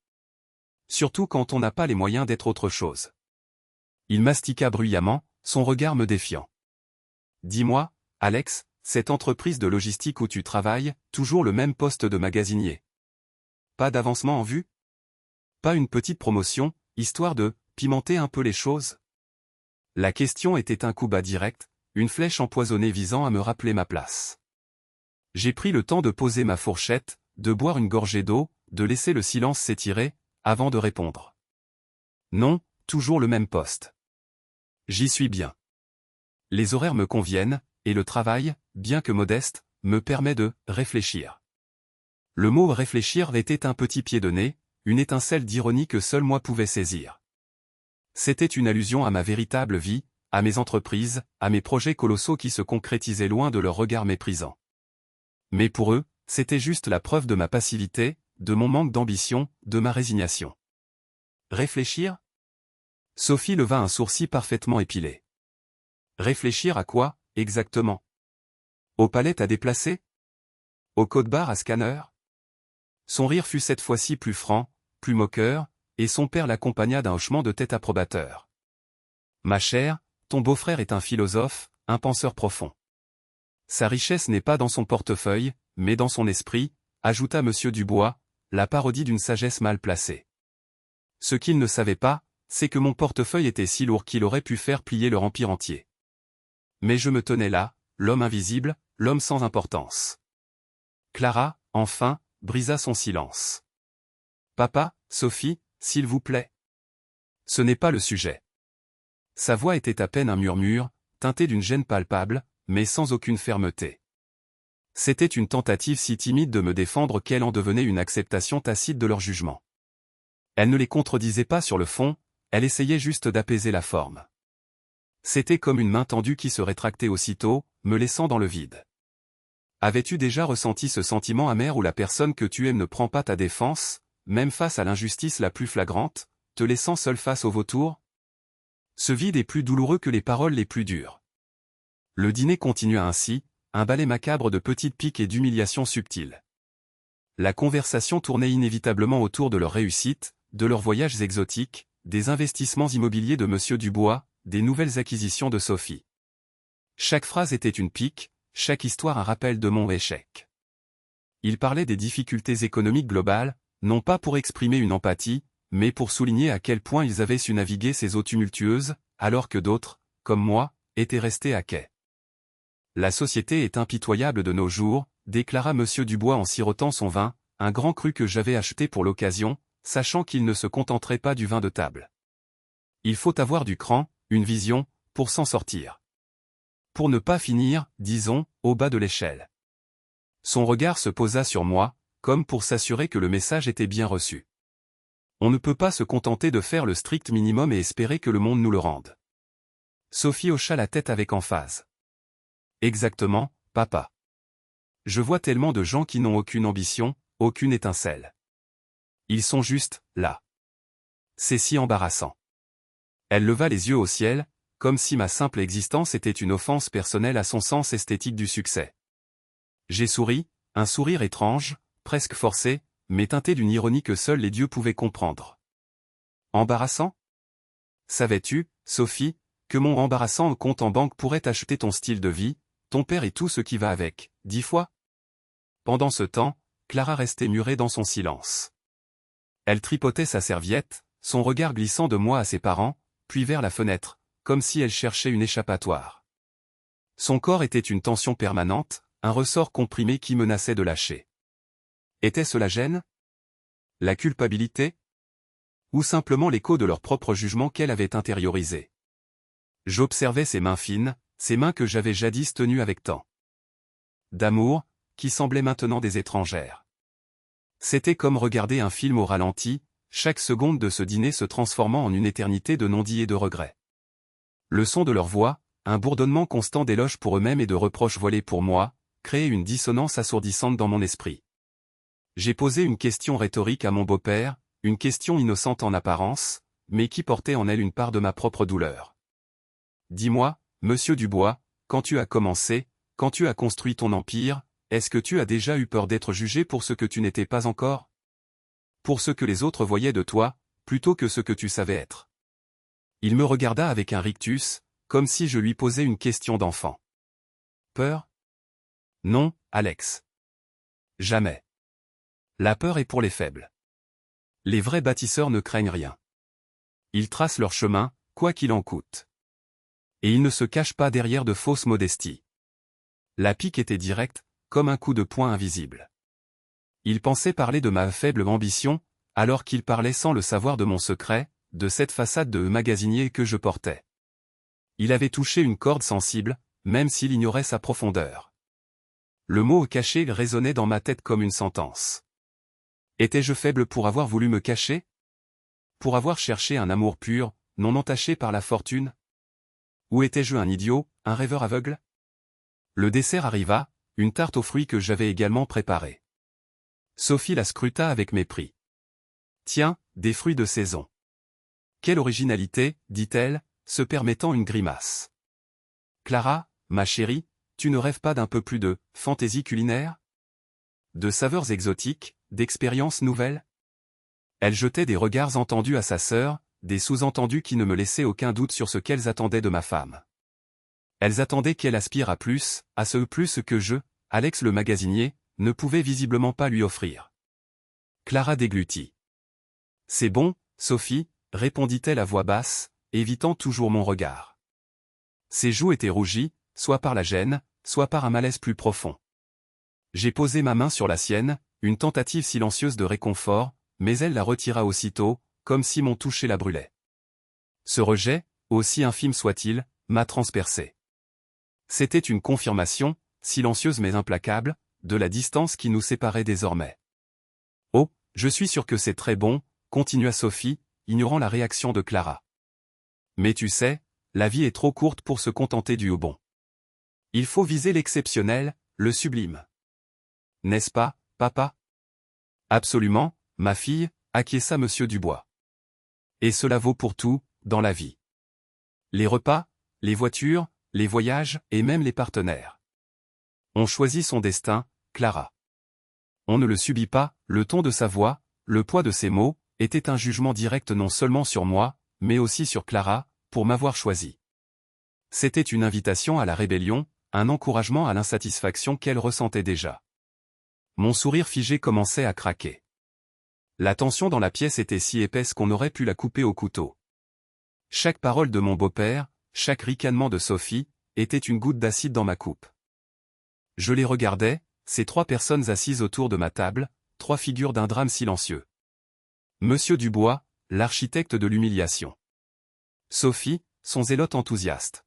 Surtout quand on n'a pas les moyens d'être autre chose. Il mastiqua bruyamment, son regard me défiant. Dis-moi, Alex, cette entreprise de logistique où tu travailles, toujours le même poste de magasinier. Pas d'avancement en vue? Pas une petite promotion, histoire de pimenter un peu les choses? La question était un coup bas direct, une flèche empoisonnée visant à me rappeler ma place. J'ai pris le temps de poser ma fourchette, de boire une gorgée d'eau, de laisser le silence s'étirer, avant de répondre. Non, toujours le même poste. J'y suis bien. Les horaires me conviennent, et le travail, bien que modeste, me permet de réfléchir. Le mot réfléchir était un petit pied de nez, une étincelle d'ironie que seul moi pouvais saisir. C'était une allusion à ma véritable vie, à mes entreprises, à mes projets colossaux qui se concrétisaient loin de leur regard méprisant. Mais pour eux, c'était juste la preuve de ma passivité, de mon manque d'ambition, de ma résignation. Réfléchir? Sophie leva un sourcil parfaitement épilé. Réfléchir à quoi, exactement? Aux palettes à déplacer? Au code-barre à scanner? Son rire fut cette fois-ci plus franc, plus moqueur, et son père l'accompagna d'un hochement de tête approbateur. Ma chère, ton beau-frère est un philosophe, un penseur profond. Sa richesse n'est pas dans son portefeuille, mais dans son esprit, ajouta Monsieur Dubois, la parodie d'une sagesse mal placée. Ce qu'il ne savait pas, c'est que mon portefeuille était si lourd qu'il aurait pu faire plier leur empire entier. Mais je me tenais là, l'homme invisible, l'homme sans importance. Clara, enfin, brisa son silence. Papa, Sophie, s'il vous plaît. Ce n'est pas le sujet. Sa voix était à peine un murmure, teinté d'une gêne palpable, mais sans aucune fermeté. C'était une tentative si timide de me défendre qu'elle en devenait une acceptation tacite de leur jugement. Elle ne les contredisait pas sur le fond, elle essayait juste d'apaiser la forme. C'était comme une main tendue qui se rétractait aussitôt, me laissant dans le vide. Avais-tu déjà ressenti ce sentiment amer où la personne que tu aimes ne prend pas ta défense, même face à l'injustice la plus flagrante, te laissant seul face au vautour? Ce vide est plus douloureux que les paroles les plus dures. Le dîner continua ainsi, un ballet macabre de petites piques et d'humiliations subtiles. La conversation tournait inévitablement autour de leur réussite, de leurs voyages exotiques, des investissements immobiliers de Monsieur Dubois, des nouvelles acquisitions de Sophie. Chaque phrase était une pique, chaque histoire un rappel de mon échec. Ils parlaient des difficultés économiques globales, non pas pour exprimer une empathie, mais pour souligner à quel point ils avaient su naviguer ces eaux tumultueuses, alors que d'autres, comme moi, étaient restés à quai. La société est impitoyable de nos jours, déclara Monsieur Dubois en sirotant son vin, un grand cru que j'avais acheté pour l'occasion, sachant qu'il ne se contenterait pas du vin de table. Il faut avoir du cran, une vision, pour s'en sortir. Pour ne pas finir, disons, au bas de l'échelle. Son regard se posa sur moi, comme pour s'assurer que le message était bien reçu. On ne peut pas se contenter de faire le strict minimum et espérer que le monde nous le rende. Sophie hocha la tête avec emphase. Exactement, papa. Je vois tellement de gens qui n'ont aucune ambition, aucune étincelle. Ils sont juste, là. C'est si embarrassant. Elle leva les yeux au ciel, comme si ma simple existence était une offense personnelle à son sens esthétique du succès. J'ai souri, un sourire étrange, presque forcé, mais teinté d'une ironie que seuls les dieux pouvaient comprendre. Embarrassant? Savais-tu, Sophie, que mon embarrassant compte en banque pourrait acheter ton style de vie, ton père et tout ce qui va avec, 10 fois? Pendant ce temps, Clara restait murée dans son silence. Elle tripotait sa serviette, son regard glissant de moi à ses parents, puis vers la fenêtre, comme si elle cherchait une échappatoire. Son corps était une tension permanente, un ressort comprimé qui menaçait de lâcher. Était-ce la gêne? La culpabilité? Ou simplement l'écho de leur propre jugement qu'elle avait intériorisé? J'observais ses mains fines, ces mains que j'avais jadis tenues avec tant d'amour, qui semblaient maintenant des étrangères. C'était comme regarder un film au ralenti, chaque seconde de ce dîner se transformant en une éternité de non-dits et de regrets. Le son de leur voix, un bourdonnement constant d'éloges pour eux-mêmes et de reproches voilés pour moi, créait une dissonance assourdissante dans mon esprit. J'ai posé une question rhétorique à mon beau-père, une question innocente en apparence, mais qui portait en elle une part de ma propre douleur. Dis-moi, Monsieur Dubois, quand tu as commencé, quand tu as construit ton empire, est-ce que tu as déjà eu peur d'être jugé pour ce que tu n'étais pas encore? Pour ce que les autres voyaient de toi, plutôt que ce que tu savais être. Il me regarda avec un rictus, comme si je lui posais une question d'enfant. Peur? Non, Alex. Jamais. La peur est pour les faibles. Les vrais bâtisseurs ne craignent rien. Ils tracent leur chemin, quoi qu'il en coûte. Et ils ne se cachent pas derrière de fausses modesties. La pique était directe, comme un coup de poing invisible. Il pensait parler de ma faible ambition, alors qu'il parlait sans le savoir de mon secret, de cette façade de magasinier que je portais. Il avait touché une corde sensible, même s'il ignorait sa profondeur. Le mot caché résonnait dans ma tête comme une sentence. Étais-je faible pour avoir voulu me cacher? Pour avoir cherché un amour pur, non entaché par la fortune? Ou étais-je un idiot, un rêveur aveugle? Le dessert arriva, une tarte aux fruits que j'avais également préparée. Sophie la scruta avec mépris. Tiens, des fruits de saison. Quelle originalité, dit-elle, se permettant une grimace. Clara, ma chérie, tu ne rêves pas d'un peu plus de fantaisie culinaire? De saveurs exotiques, d'expériences nouvelles? Elle jetait des regards entendus à sa sœur, des sous-entendus qui ne me laissaient aucun doute sur ce qu'elles attendaient de ma femme. Elles attendaient qu'elle aspire à ce plus que je, Alex le magasinier, ne pouvais visiblement pas lui offrir. Clara déglutit. C'est bon, Sophie, répondit-elle à voix basse, évitant toujours mon regard. Ses joues étaient rougies, soit par la gêne, soit par un malaise plus profond. J'ai posé ma main sur la sienne, une tentative silencieuse de réconfort, mais elle la retira aussitôt, comme si mon toucher la brûlait. Ce rejet, aussi infime soit-il, m'a transpercé. C'était une confirmation, silencieuse mais implacable, de la distance qui nous séparait désormais. Oh, je suis sûr que c'est très bon, continua Sophie, ignorant la réaction de Clara. Mais tu sais, la vie est trop courte pour se contenter du bon. Il faut viser l'exceptionnel, le sublime. N'est-ce pas, papa? Absolument, ma fille, acquiesça Monsieur Dubois. Et cela vaut pour tout, dans la vie. Les repas, les voitures, les voyages, et même les partenaires. On choisit son destin, Clara. On ne le subit pas, le ton de sa voix, le poids de ses mots, était un jugement direct non seulement sur moi, mais aussi sur Clara, pour m'avoir choisi. C'était une invitation à la rébellion, un encouragement à l'insatisfaction qu'elle ressentait déjà. Mon sourire figé commençait à craquer. La tension dans la pièce était si épaisse qu'on aurait pu la couper au couteau. Chaque parole de mon beau-père, chaque ricanement de Sophie, était une goutte d'acide dans ma coupe. Je les regardais, ces trois personnes assises autour de ma table, trois figures d'un drame silencieux. Monsieur Dubois, l'architecte de l'humiliation. Sophie, son zélote enthousiaste.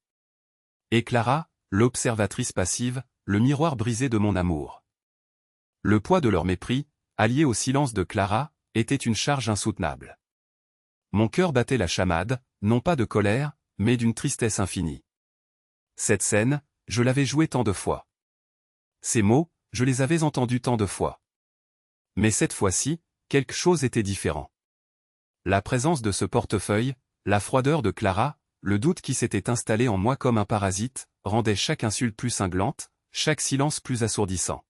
Et Clara, l'observatrice passive, le miroir brisé de mon amour. Le poids de leur mépris, allié au silence de Clara, était une charge insoutenable. Mon cœur battait la chamade, non pas de colère, mais d'une tristesse infinie. Cette scène, je l'avais jouée tant de fois. Ces mots, je les avais entendus tant de fois. Mais cette fois-ci, quelque chose était différent. La présence de ce portefeuille, la froideur de Clara, le doute qui s'était installé en moi comme un parasite, rendait chaque insulte plus cinglante, chaque silence plus assourdissant.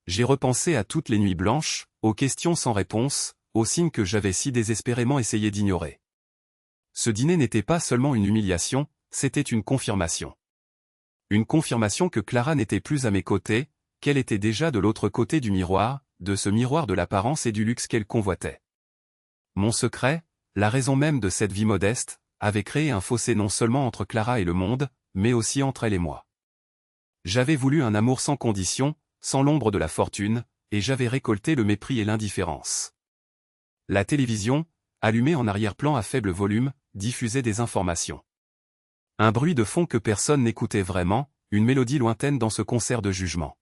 J'ai repensé à toutes les nuits blanches, aux questions sans réponse, aux signes que j'avais si désespérément essayé d'ignorer. Ce dîner n'était pas seulement une humiliation, c'était une confirmation. Une confirmation que Clara n'était plus à mes côtés, qu'elle était déjà de l'autre côté du miroir, de ce miroir de l'apparence et du luxe qu'elle convoitait. Mon secret, la raison même de cette vie modeste, avait créé un fossé non seulement entre Clara et le monde, mais aussi entre elle et moi. J'avais voulu un amour sans condition, sans l'ombre de la fortune, et j'avais récolté le mépris et l'indifférence. La télévision, allumée en arrière-plan à faible volume, diffusait des informations. Un bruit de fond que personne n'écoutait vraiment, une mélodie lointaine dans ce concert de jugement.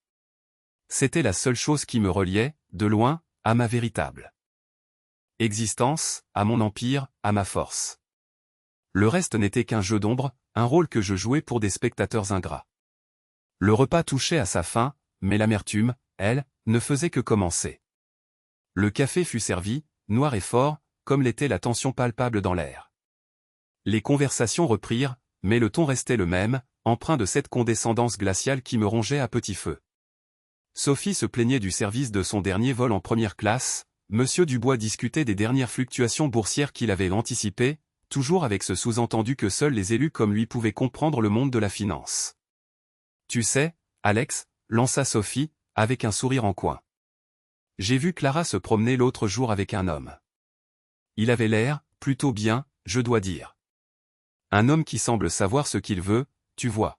C'était la seule chose qui me reliait, de loin, à ma véritable existence, à mon empire, à ma force. Le reste n'était qu'un jeu d'ombre, un rôle que je jouais pour des spectateurs ingrats. Le repas touchait à sa fin, mais l'amertume, elle, ne faisait que commencer. Le café fut servi, noir et fort, comme l'était la tension palpable dans l'air. Les conversations reprirent, mais le ton restait le même, empreint de cette condescendance glaciale qui me rongeait à petit feu. Sophie se plaignait du service de son dernier vol en première classe, Monsieur Dubois discutait des dernières fluctuations boursières qu'il avait anticipées, toujours avec ce sous-entendu que seuls les élus comme lui pouvaient comprendre le monde de la finance. Tu sais, Alex, lança Sophie, avec un sourire en coin. J'ai vu Clara se promener l'autre jour avec un homme. Il avait l'air, plutôt bien, je dois dire. Un homme qui semble savoir ce qu'il veut, tu vois.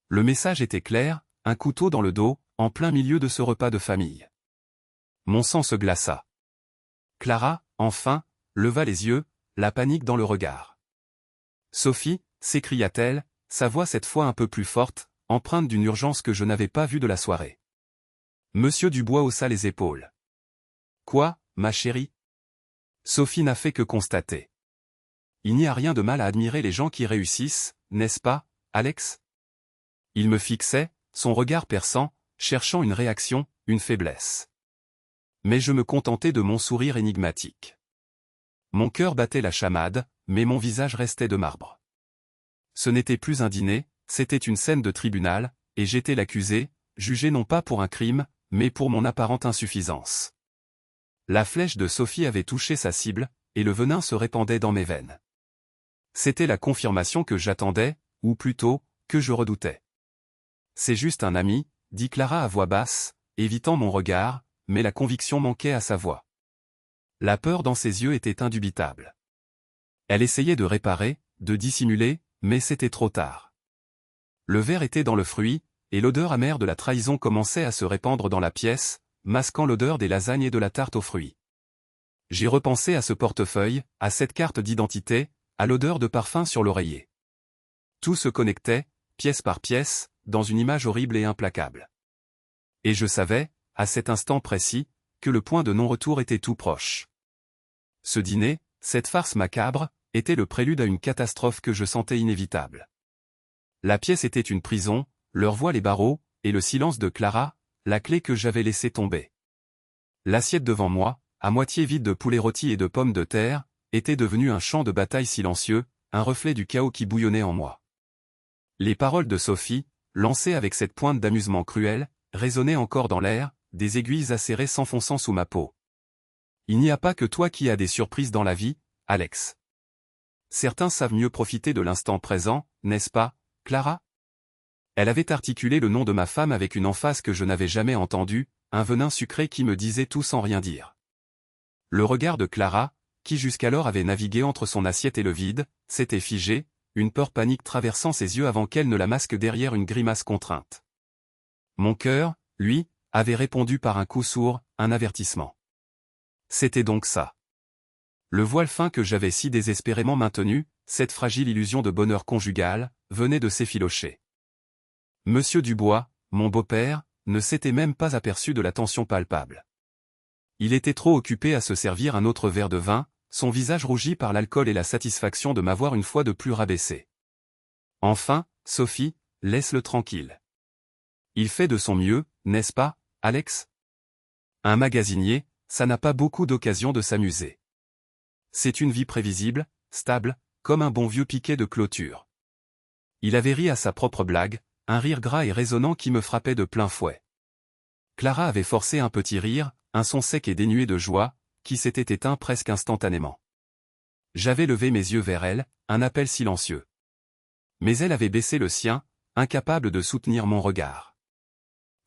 Le message était clair, un couteau dans le dos, en plein milieu de ce repas de famille. Mon sang se glaça. Clara, enfin, leva les yeux, la panique dans le regard. Sophie, s'écria-t-elle, sa voix cette fois un peu plus forte, empreinte d'une urgence que je n'avais pas vue de la soirée. Monsieur Dubois haussa les épaules. Quoi, ma chérie? Sophie n'a fait que constater. Il n'y a rien de mal à admirer les gens qui réussissent, n'est-ce pas, Alex? Il me fixait, son regard perçant, cherchant une réaction, une faiblesse. Mais je me contentais de mon sourire énigmatique. Mon cœur battait la chamade, mais mon visage restait de marbre. Ce n'était plus un dîner, c'était une scène de tribunal, et j'étais l'accusé, jugé non pas pour un crime, mais pour mon apparente insuffisance. La flèche de Sophie avait touché sa cible, et le venin se répandait dans mes veines. C'était la confirmation que j'attendais, ou plutôt, que je redoutais. C'est juste un ami, dit Clara à voix basse, évitant mon regard, mais la conviction manquait à sa voix. La peur dans ses yeux était indubitable. Elle essayait de réparer, de dissimuler, mais c'était trop tard. Le verre était dans le fruit, et l'odeur amère de la trahison commençait à se répandre dans la pièce, masquant l'odeur des lasagnes et de la tarte aux fruits. J'ai repensé à ce portefeuille, à cette carte d'identité, à l'odeur de parfum sur l'oreiller. Tout se connectait, pièce par pièce, dans une image horrible et implacable. Et je savais, à cet instant précis, que le point de non-retour était tout proche. Ce dîner, cette farce macabre, était le prélude à une catastrophe que je sentais inévitable. La pièce était une prison, leur voix les barreaux, et le silence de Clara, la clé que j'avais laissée tomber. L'assiette devant moi, à moitié vide de poulet rôti et de pommes de terre, était devenu un champ de bataille silencieux, un reflet du chaos qui bouillonnait en moi. Les paroles de Sophie, lancées avec cette pointe d'amusement cruel, résonnaient encore dans l'air, des aiguilles acérées s'enfonçant sous ma peau. Il n'y a pas que toi qui as des surprises dans la vie, Alex. Certains savent mieux profiter de l'instant présent, n'est-ce pas, Clara? Elle avait articulé le nom de ma femme avec une emphase que je n'avais jamais entendue, un venin sucré qui me disait tout sans rien dire. Le regard de Clara, qui jusqu'alors avait navigué entre son assiette et le vide, s'était figé, une peur panique traversant ses yeux avant qu'elle ne la masque derrière une grimace contrainte. Mon cœur, lui, avait répondu par un coup sourd, un avertissement. C'était donc ça. Le voile fin que j'avais si désespérément maintenu, cette fragile illusion de bonheur conjugal, venait de s'effilocher. Monsieur Dubois, mon beau-père, ne s'était même pas aperçu de la tension palpable. Il était trop occupé à se servir un autre verre de vin, son visage rougi par l'alcool et la satisfaction de m'avoir une fois de plus rabaissé. Enfin, Sophie, laisse-le tranquille. Il fait de son mieux, n'est-ce pas, Alex? Un magasinier, ça n'a pas beaucoup d'occasion de s'amuser. C'est une vie prévisible, stable, comme un bon vieux piquet de clôture. Il avait ri à sa propre blague, un rire gras et résonnant qui me frappait de plein fouet. Clara avait forcé un petit rire, un son sec et dénué de joie, qui s'était éteint presque instantanément. J'avais levé mes yeux vers elle, un appel silencieux. Mais elle avait baissé le sien, incapable de soutenir mon regard.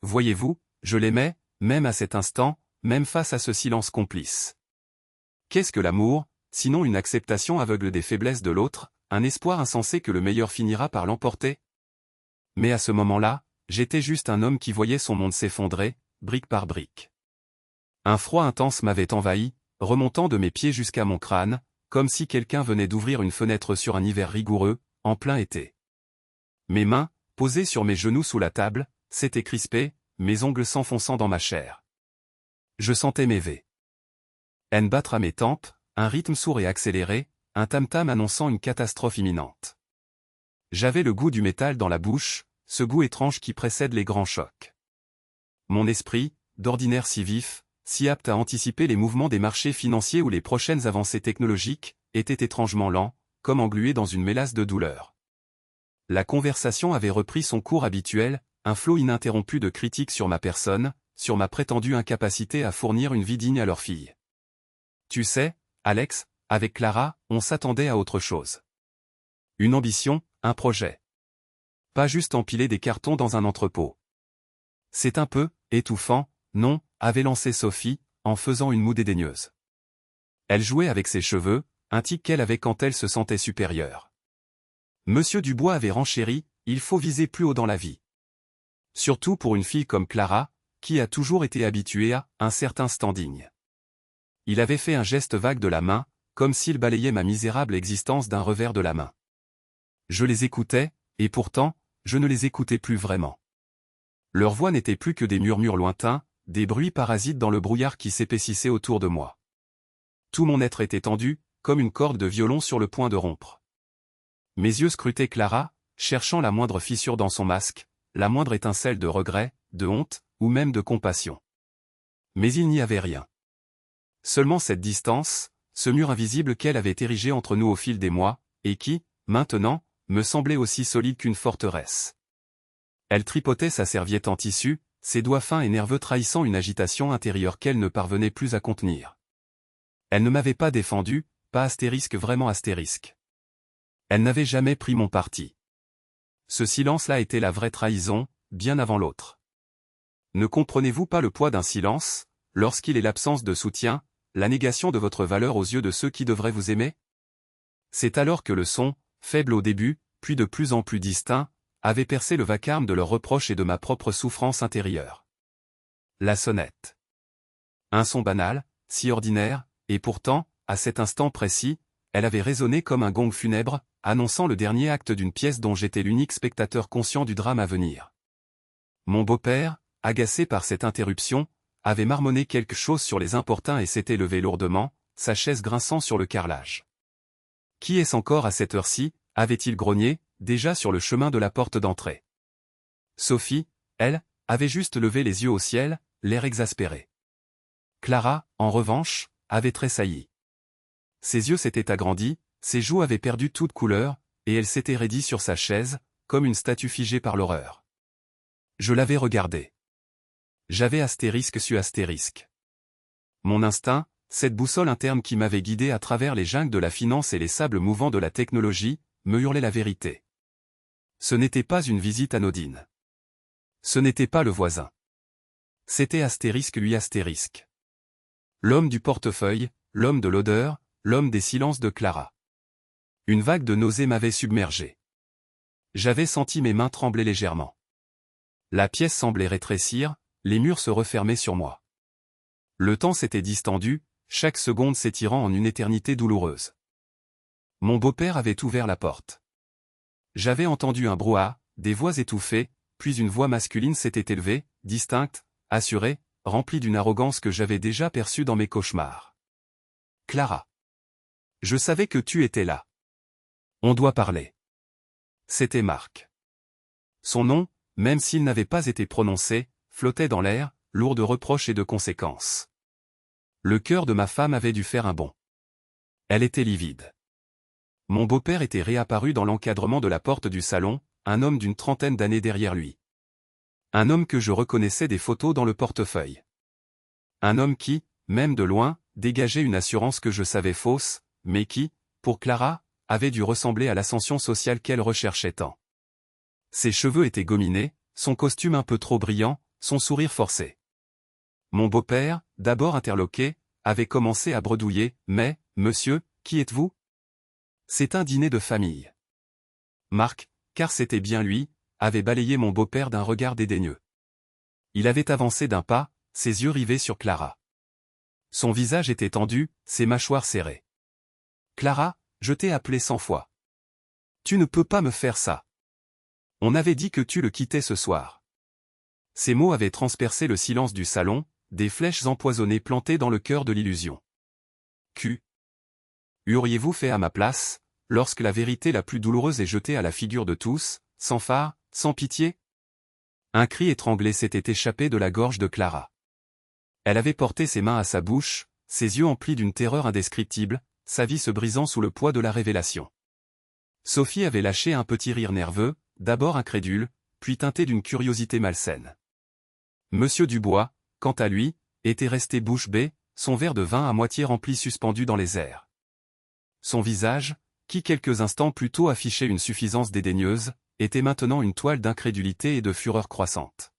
Voyez-vous, je l'aimais, même à cet instant, même face à ce silence complice. Qu'est-ce que l'amour, sinon une acceptation aveugle des faiblesses de l'autre, un espoir insensé que le meilleur finira par l'emporter? Mais à ce moment-là, j'étais juste un homme qui voyait son monde s'effondrer, brique par brique. Un froid intense m'avait envahi, remontant de mes pieds jusqu'à mon crâne, comme si quelqu'un venait d'ouvrir une fenêtre sur un hiver rigoureux, en plein été. Mes mains, posées sur mes genoux sous la table, s'étaient crispées, mes ongles s'enfonçant dans ma chair. Je sentais mes veines battre à mes tempes, un rythme sourd et accéléré, un tam-tam annonçant une catastrophe imminente. J'avais le goût du métal dans la bouche, ce goût étrange qui précède les grands chocs. Mon esprit, d'ordinaire si vif, si apte à anticiper les mouvements des marchés financiers ou les prochaines avancées technologiques, était étrangement lent, comme englué dans une mélasse de douleur. La conversation avait repris son cours habituel, un flot ininterrompu de critiques sur ma personne, sur ma prétendue incapacité à fournir une vie digne à leur fille. Tu sais, Alex, avec Clara, on s'attendait à autre chose. Une ambition, un projet. Pas juste empiler des cartons dans un entrepôt. C'est un peu étouffant, non, avait lancé Sophie, en faisant une moue dédaigneuse. Elle jouait avec ses cheveux, un tic qu'elle avait quand elle se sentait supérieure. Monsieur Dubois avait renchéri, il faut viser plus haut dans la vie. Surtout pour une fille comme Clara, qui a toujours été habituée à un certain standing. Il avait fait un geste vague de la main, comme s'il balayait ma misérable existence d'un revers de la main. Je les écoutais, et pourtant, je ne les écoutais plus vraiment. Leurs voix n'étaient plus que des murmures lointains, des bruits parasites dans le brouillard qui s'épaississait autour de moi. Tout mon être était tendu, comme une corde de violon sur le point de rompre. Mes yeux scrutaient Clara, cherchant la moindre fissure dans son masque, la moindre étincelle de regret, de honte, ou même de compassion. Mais il n'y avait rien. Seulement cette distance, ce mur invisible qu'elle avait érigé entre nous au fil des mois, et qui, maintenant, me semblait aussi solide qu'une forteresse. Elle tripotait sa serviette en tissu, ses doigts fins et nerveux trahissant une agitation intérieure qu'elle ne parvenait plus à contenir. Elle ne m'avait pas défendu, pas astérisque vraiment astérisque. Elle n'avait jamais pris mon parti. Ce silence-là était la vraie trahison, bien avant l'autre. Ne comprenez-vous pas le poids d'un silence, lorsqu'il est l'absence de soutien, la négation de votre valeur aux yeux de ceux qui devraient vous aimer? C'est alors que le son, faible au début, puis de plus en plus distinct, avait percé le vacarme de leurs reproches et de ma propre souffrance intérieure. La sonnette. Un son banal, si ordinaire, et pourtant, à cet instant précis, elle avait résonné comme un gong funèbre, annonçant le dernier acte d'une pièce dont j'étais l'unique spectateur conscient du drame à venir. Mon beau-père, agacé par cette interruption, avait marmonné quelque chose sur les importuns et s'était levé lourdement, sa chaise grinçant sur le carrelage. Qui est-ce encore à cette heure-ci, avait-il grogné, déjà sur le chemin de la porte d'entrée. Sophie, elle, avait juste levé les yeux au ciel, l'air exaspéré. Clara, en revanche, avait tressailli. Ses yeux s'étaient agrandis, ses joues avaient perdu toute couleur, et elle s'était raidie sur sa chaise, comme une statue figée par l'horreur. Je l'avais regardée. J'avais astérisque su astérisque. Mon instinct, cette boussole interne qui m'avait guidé à travers les jungles de la finance et les sables mouvants de la technologie, me hurlait la vérité. Ce n'était pas une visite anodine. Ce n'était pas le voisin. C'était astérisque lui astérisque. L'homme du portefeuille, l'homme de l'odeur, l'homme des silences de Clara. Une vague de nausée m'avait submergé. J'avais senti mes mains trembler légèrement. La pièce semblait rétrécir, les murs se refermaient sur moi. Le temps s'était distendu, chaque seconde s'étirant en une éternité douloureuse. Mon beau-père avait ouvert la porte. J'avais entendu un brouhaha, des voix étouffées, puis une voix masculine s'était élevée, distincte, assurée, remplie d'une arrogance que j'avais déjà perçue dans mes cauchemars. « Clara. Je savais que tu étais là. On doit parler. » C'était Marc. Son nom, même s'il n'avait pas été prononcé, flottait dans l'air, lourd de reproches et de conséquences. Le cœur de ma femme avait dû faire un bond. Elle était livide. Mon beau-père était réapparu dans l'encadrement de la porte du salon, un homme d'une trentaine d'années derrière lui. Un homme que je reconnaissais des photos dans le portefeuille. Un homme qui, même de loin, dégageait une assurance que je savais fausse, mais qui, pour Clara, avait dû ressembler à l'ascension sociale qu'elle recherchait tant. Ses cheveux étaient gominés, son costume un peu trop brillant, son sourire forcé. Mon beau-père, d'abord interloqué, avait commencé à bredouiller, « Mais, monsieur, qui êtes-vous ? » « C'est un dîner de famille. » Marc, car c'était bien lui, avait balayé mon beau-père d'un regard dédaigneux. Il avait avancé d'un pas, ses yeux rivés sur Clara. Son visage était tendu, ses mâchoires serrées. « Clara, je t'ai appelé 100 fois. Tu ne peux pas me faire ça. On avait dit que tu le quittais ce soir. » Ces mots avaient transpercé le silence du salon, des flèches empoisonnées plantées dans le cœur de l'illusion. Q. Euriez-vous fait à ma place, lorsque la vérité la plus douloureuse est jetée à la figure de tous, sans phare, sans pitié? Un cri étranglé s'était échappé de la gorge de Clara. Elle avait porté ses mains à sa bouche, ses yeux emplis d'une terreur indescriptible, sa vie se brisant sous le poids de la révélation. Sophie avait lâché un petit rire nerveux, d'abord incrédule, puis teinté d'une curiosité malsaine. Monsieur Dubois, quant à lui, était resté bouche bée, son verre de vin à moitié rempli suspendu dans les airs. Son visage, qui quelques instants plus tôt affichait une suffisance dédaigneuse, était maintenant une toile d'incrédulité et de fureur croissante.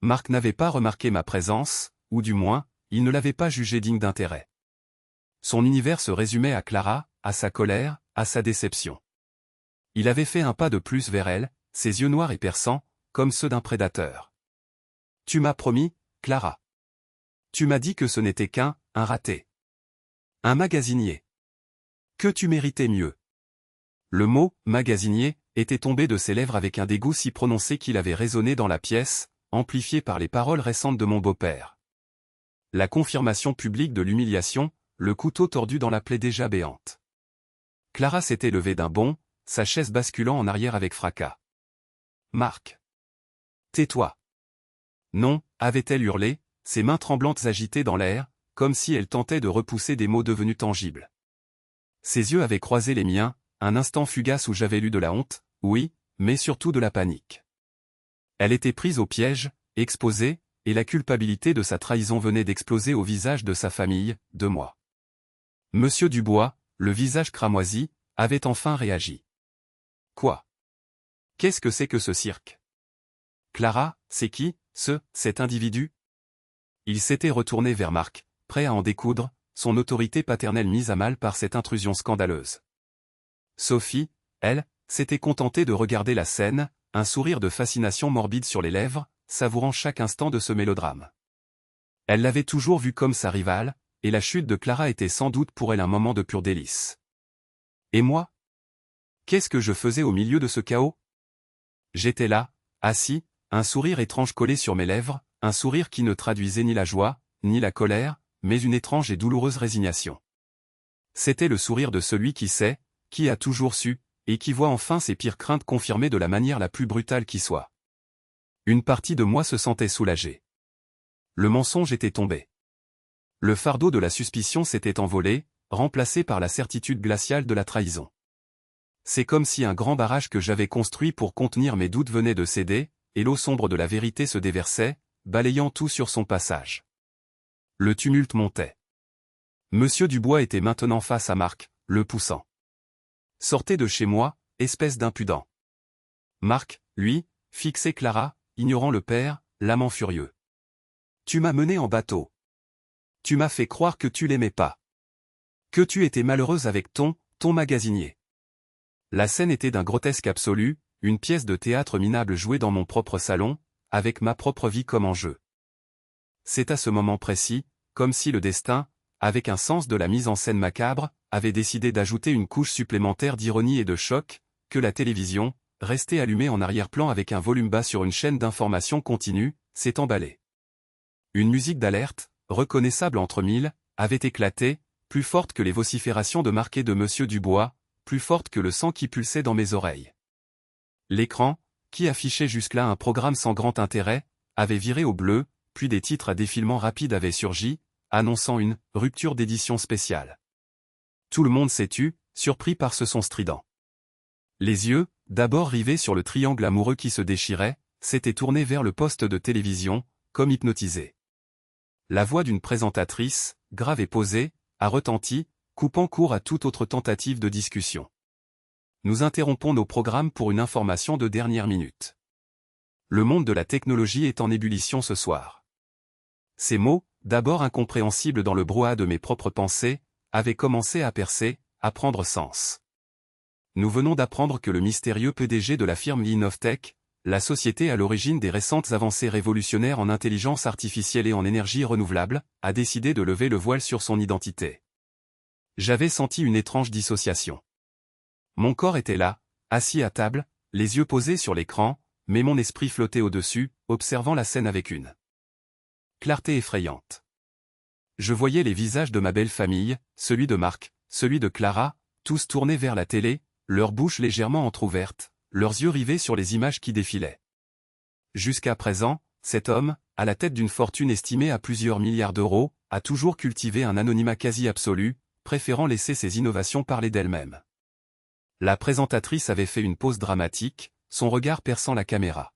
Marc n'avait pas remarqué ma présence, ou du moins, il ne l'avait pas jugé digne d'intérêt. Son univers se résumait à Clara, à sa colère, à sa déception. Il avait fait un pas de plus vers elle, ses yeux noirs et perçants, comme ceux d'un prédateur. « Tu m'as promis, Clara. Tu m'as dit que ce n'était qu'un raté. Un magasinier. Que tu méritais mieux. » Le mot « magasinier » était tombé de ses lèvres avec un dégoût si prononcé qu'il avait résonné dans la pièce, amplifié par les paroles récentes de mon beau-père. La confirmation publique de l'humiliation, le couteau tordu dans la plaie déjà béante. Clara s'était levée d'un bond, sa chaise basculant en arrière avec fracas. « Marc. Tais-toi. » Non, avait-elle hurlé, ses mains tremblantes agitées dans l'air, comme si elle tentait de repousser des mots devenus tangibles. Ses yeux avaient croisé les miens, un instant fugace où j'avais lu de la honte, oui, mais surtout de la panique. Elle était prise au piège, exposée, et la culpabilité de sa trahison venait d'exploser au visage de sa famille, de moi. Monsieur Dubois, le visage cramoisi, avait enfin réagi. Quoi? Qu'est-ce que c'est que ce cirque? Clara, c'est qui, cet individu? Il s'était retourné vers Marc, prêt à en découdre, son autorité paternelle mise à mal par cette intrusion scandaleuse. Sophie, elle, s'était contentée de regarder la scène, un sourire de fascination morbide sur les lèvres, savourant chaque instant de ce mélodrame. Elle l'avait toujours vu comme sa rivale, et la chute de Clara était sans doute pour elle un moment de pur délice. Et moi? Qu'est-ce que je faisais au milieu de ce chaos? J'étais là, assis, un sourire étrange collé sur mes lèvres, un sourire qui ne traduisait ni la joie, ni la colère, mais une étrange et douloureuse résignation. C'était le sourire de celui qui sait, qui a toujours su, et qui voit enfin ses pires craintes confirmées de la manière la plus brutale qui soit. Une partie de moi se sentait soulagée. Le mensonge était tombé. Le fardeau de la suspicion s'était envolé, remplacé par la certitude glaciale de la trahison. C'est comme si un grand barrage que j'avais construit pour contenir mes doutes venait de céder, et l'eau sombre de la vérité se déversait, balayant tout sur son passage. Le tumulte montait. Monsieur Dubois était maintenant face à Marc, le poussant. « Sortez de chez moi, espèce d'impudent. » Marc, lui, fixait Clara, ignorant le père, l'amant furieux. « Tu m'as mené en bateau. Tu m'as fait croire que tu l'aimais pas. Que tu étais malheureuse avec ton magasinier. » La scène était d'un grotesque absolu, une pièce de théâtre minable jouée dans mon propre salon, avec ma propre vie comme enjeu. C'est à ce moment précis, comme si le destin, avec un sens de la mise en scène macabre, avait décidé d'ajouter une couche supplémentaire d'ironie et de choc, que la télévision, restée allumée en arrière-plan avec un volume bas sur une chaîne d'information continue, s'est emballée. Une musique d'alerte, reconnaissable entre mille, avait éclaté, plus forte que les vociférations de Marc et de Monsieur Dubois, plus forte que le sang qui pulsait dans mes oreilles. L'écran, qui affichait jusque-là un programme sans grand intérêt, avait viré au bleu, puis des titres à défilement rapide avaient surgi, annonçant une « rupture d'édition spéciale ». Tout le monde s'est tu, surpris par ce son strident. Les yeux, d'abord rivés sur le triangle amoureux qui se déchirait, s'étaient tournés vers le poste de télévision, comme hypnotisés. La voix d'une présentatrice, grave et posée, a retenti, coupant court à toute autre tentative de discussion. Nous interrompons nos programmes pour une information de dernière minute. Le monde de la technologie est en ébullition ce soir. Ces mots, d'abord incompréhensibles dans le brouhaha de mes propres pensées, avaient commencé à percer, à prendre sens. Nous venons d'apprendre que le mystérieux PDG de la firme Linovtech, la société à l'origine des récentes avancées révolutionnaires en intelligence artificielle et en énergie renouvelable, a décidé de lever le voile sur son identité. J'avais senti une étrange dissociation. Mon corps était là, assis à table, les yeux posés sur l'écran, mais mon esprit flottait au-dessus, observant la scène avec une clarté effrayante. Je voyais les visages de ma belle famille, celui de Marc, celui de Clara, tous tournés vers la télé, leurs bouches légèrement entr'ouvertes, leurs yeux rivés sur les images qui défilaient. Jusqu'à présent, cet homme, à la tête d'une fortune estimée à plusieurs milliards d'euros, a toujours cultivé un anonymat quasi absolu, préférant laisser ses innovations parler d'elles-mêmes. La présentatrice avait fait une pause dramatique, son regard perçant la caméra.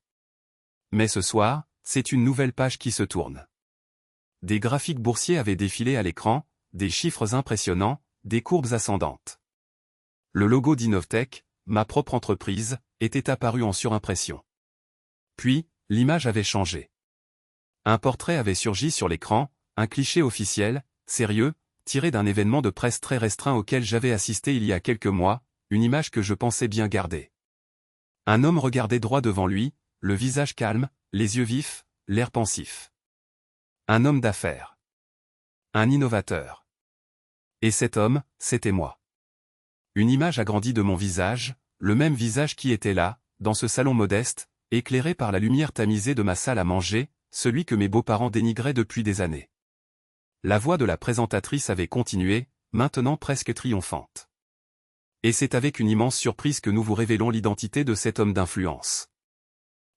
Mais ce soir, c'est une nouvelle page qui se tourne. Des graphiques boursiers avaient défilé à l'écran, des chiffres impressionnants, des courbes ascendantes. Le logo d'Innovtech, ma propre entreprise, était apparu en surimpression. Puis, l'image avait changé. Un portrait avait surgi sur l'écran, un cliché officiel, sérieux, tiré d'un événement de presse très restreint auquel j'avais assisté il y a quelques mois, une image que je pensais bien garder. Un homme regardait droit devant lui, le visage calme, les yeux vifs, l'air pensif. Un homme d'affaires. Un innovateur. Et cet homme, c'était moi. Une image agrandie de mon visage, le même visage qui était là, dans ce salon modeste, éclairé par la lumière tamisée de ma salle à manger, celui que mes beaux-parents dénigraient depuis des années. La voix de la présentatrice avait continué, maintenant presque triomphante. Et c'est avec une immense surprise que nous vous révélons l'identité de cet homme d'influence.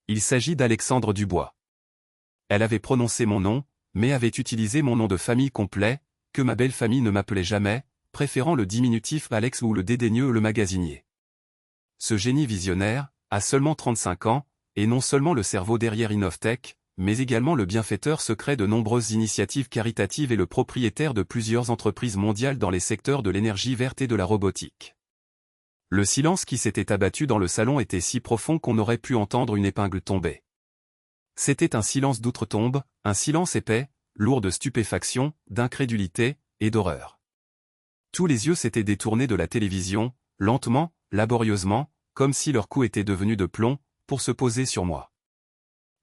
Il s'agit d'Alexandre Dubois. Elle avait prononcé mon nom, mais avait utilisé mon nom de famille complet, que ma belle famille ne m'appelait jamais, préférant le diminutif Alex ou le dédaigneux le magasinier. Ce génie visionnaire, a seulement 35 ans, et non seulement le cerveau derrière Innovtech, mais également le bienfaiteur secret de nombreuses initiatives caritatives et le propriétaire de plusieurs entreprises mondiales dans les secteurs de l'énergie verte et de la robotique. Le silence qui s'était abattu dans le salon était si profond qu'on aurait pu entendre une épingle tomber. C'était un silence d'outre-tombe, un silence épais, lourd de stupéfaction, d'incrédulité, et d'horreur. Tous les yeux s'étaient détournés de la télévision, lentement, laborieusement, comme si leur cou était devenu de plomb, pour se poser sur moi.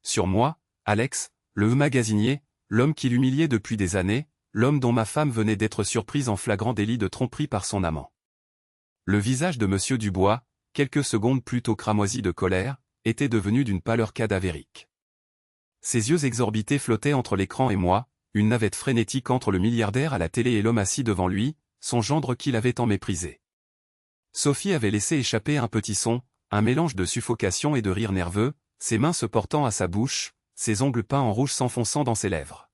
Sur moi, Alex, le magasinier, l'homme qui l'humiliait depuis des années, l'homme dont ma femme venait d'être surprise en flagrant délit de tromperie par son amant. Le visage de Monsieur Dubois, quelques secondes plus tôt cramoisi de colère, était devenu d'une pâleur cadavérique. Ses yeux exorbités flottaient entre l'écran et moi, une navette frénétique entre le milliardaire à la télé et l'homme assis devant lui, son gendre qu'il avait tant méprisé. Sophie avait laissé échapper un petit son, un mélange de suffocation et de rire nerveux, ses mains se portant à sa bouche, ses ongles peints en rouge s'enfonçant dans ses lèvres.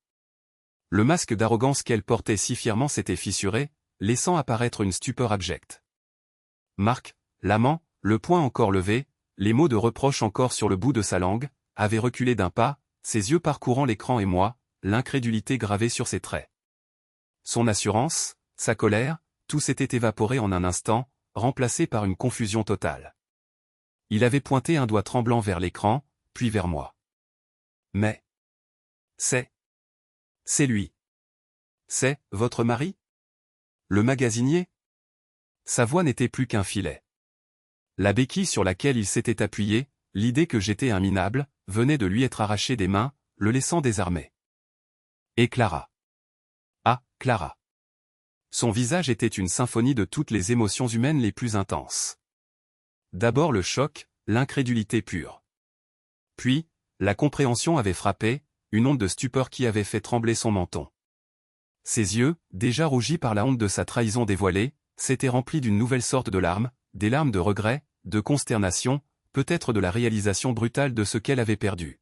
Le masque d'arrogance qu'elle portait si fièrement s'était fissuré, laissant apparaître une stupeur abjecte. Marc, l'amant, le poing encore levé, les mots de reproche encore sur le bout de sa langue, avait reculé d'un pas, ses yeux parcourant l'écran et moi, l'incrédulité gravée sur ses traits. Son assurance, sa colère, tout s'était évaporé en un instant, remplacé par une confusion totale. Il avait pointé un doigt tremblant vers l'écran, puis vers moi. Mais... C'est lui. C'est votre mari? Le magasinier? Sa voix n'était plus qu'un filet. La béquille sur laquelle il s'était appuyé, l'idée que j'étais un minable, venait de lui être arrachée des mains, le laissant désarmé. Et Clara. Ah, Clara. Son visage était une symphonie de toutes les émotions humaines les plus intenses. D'abord le choc, l'incrédulité pure. Puis, la compréhension avait frappé, une onde de stupeur qui avait fait trembler son menton. Ses yeux, déjà rougis par la honte de sa trahison dévoilée, s'étaient remplis d'une nouvelle sorte de larmes, des larmes de regret, de consternation, peut-être de la réalisation brutale de ce qu'elle avait perdu.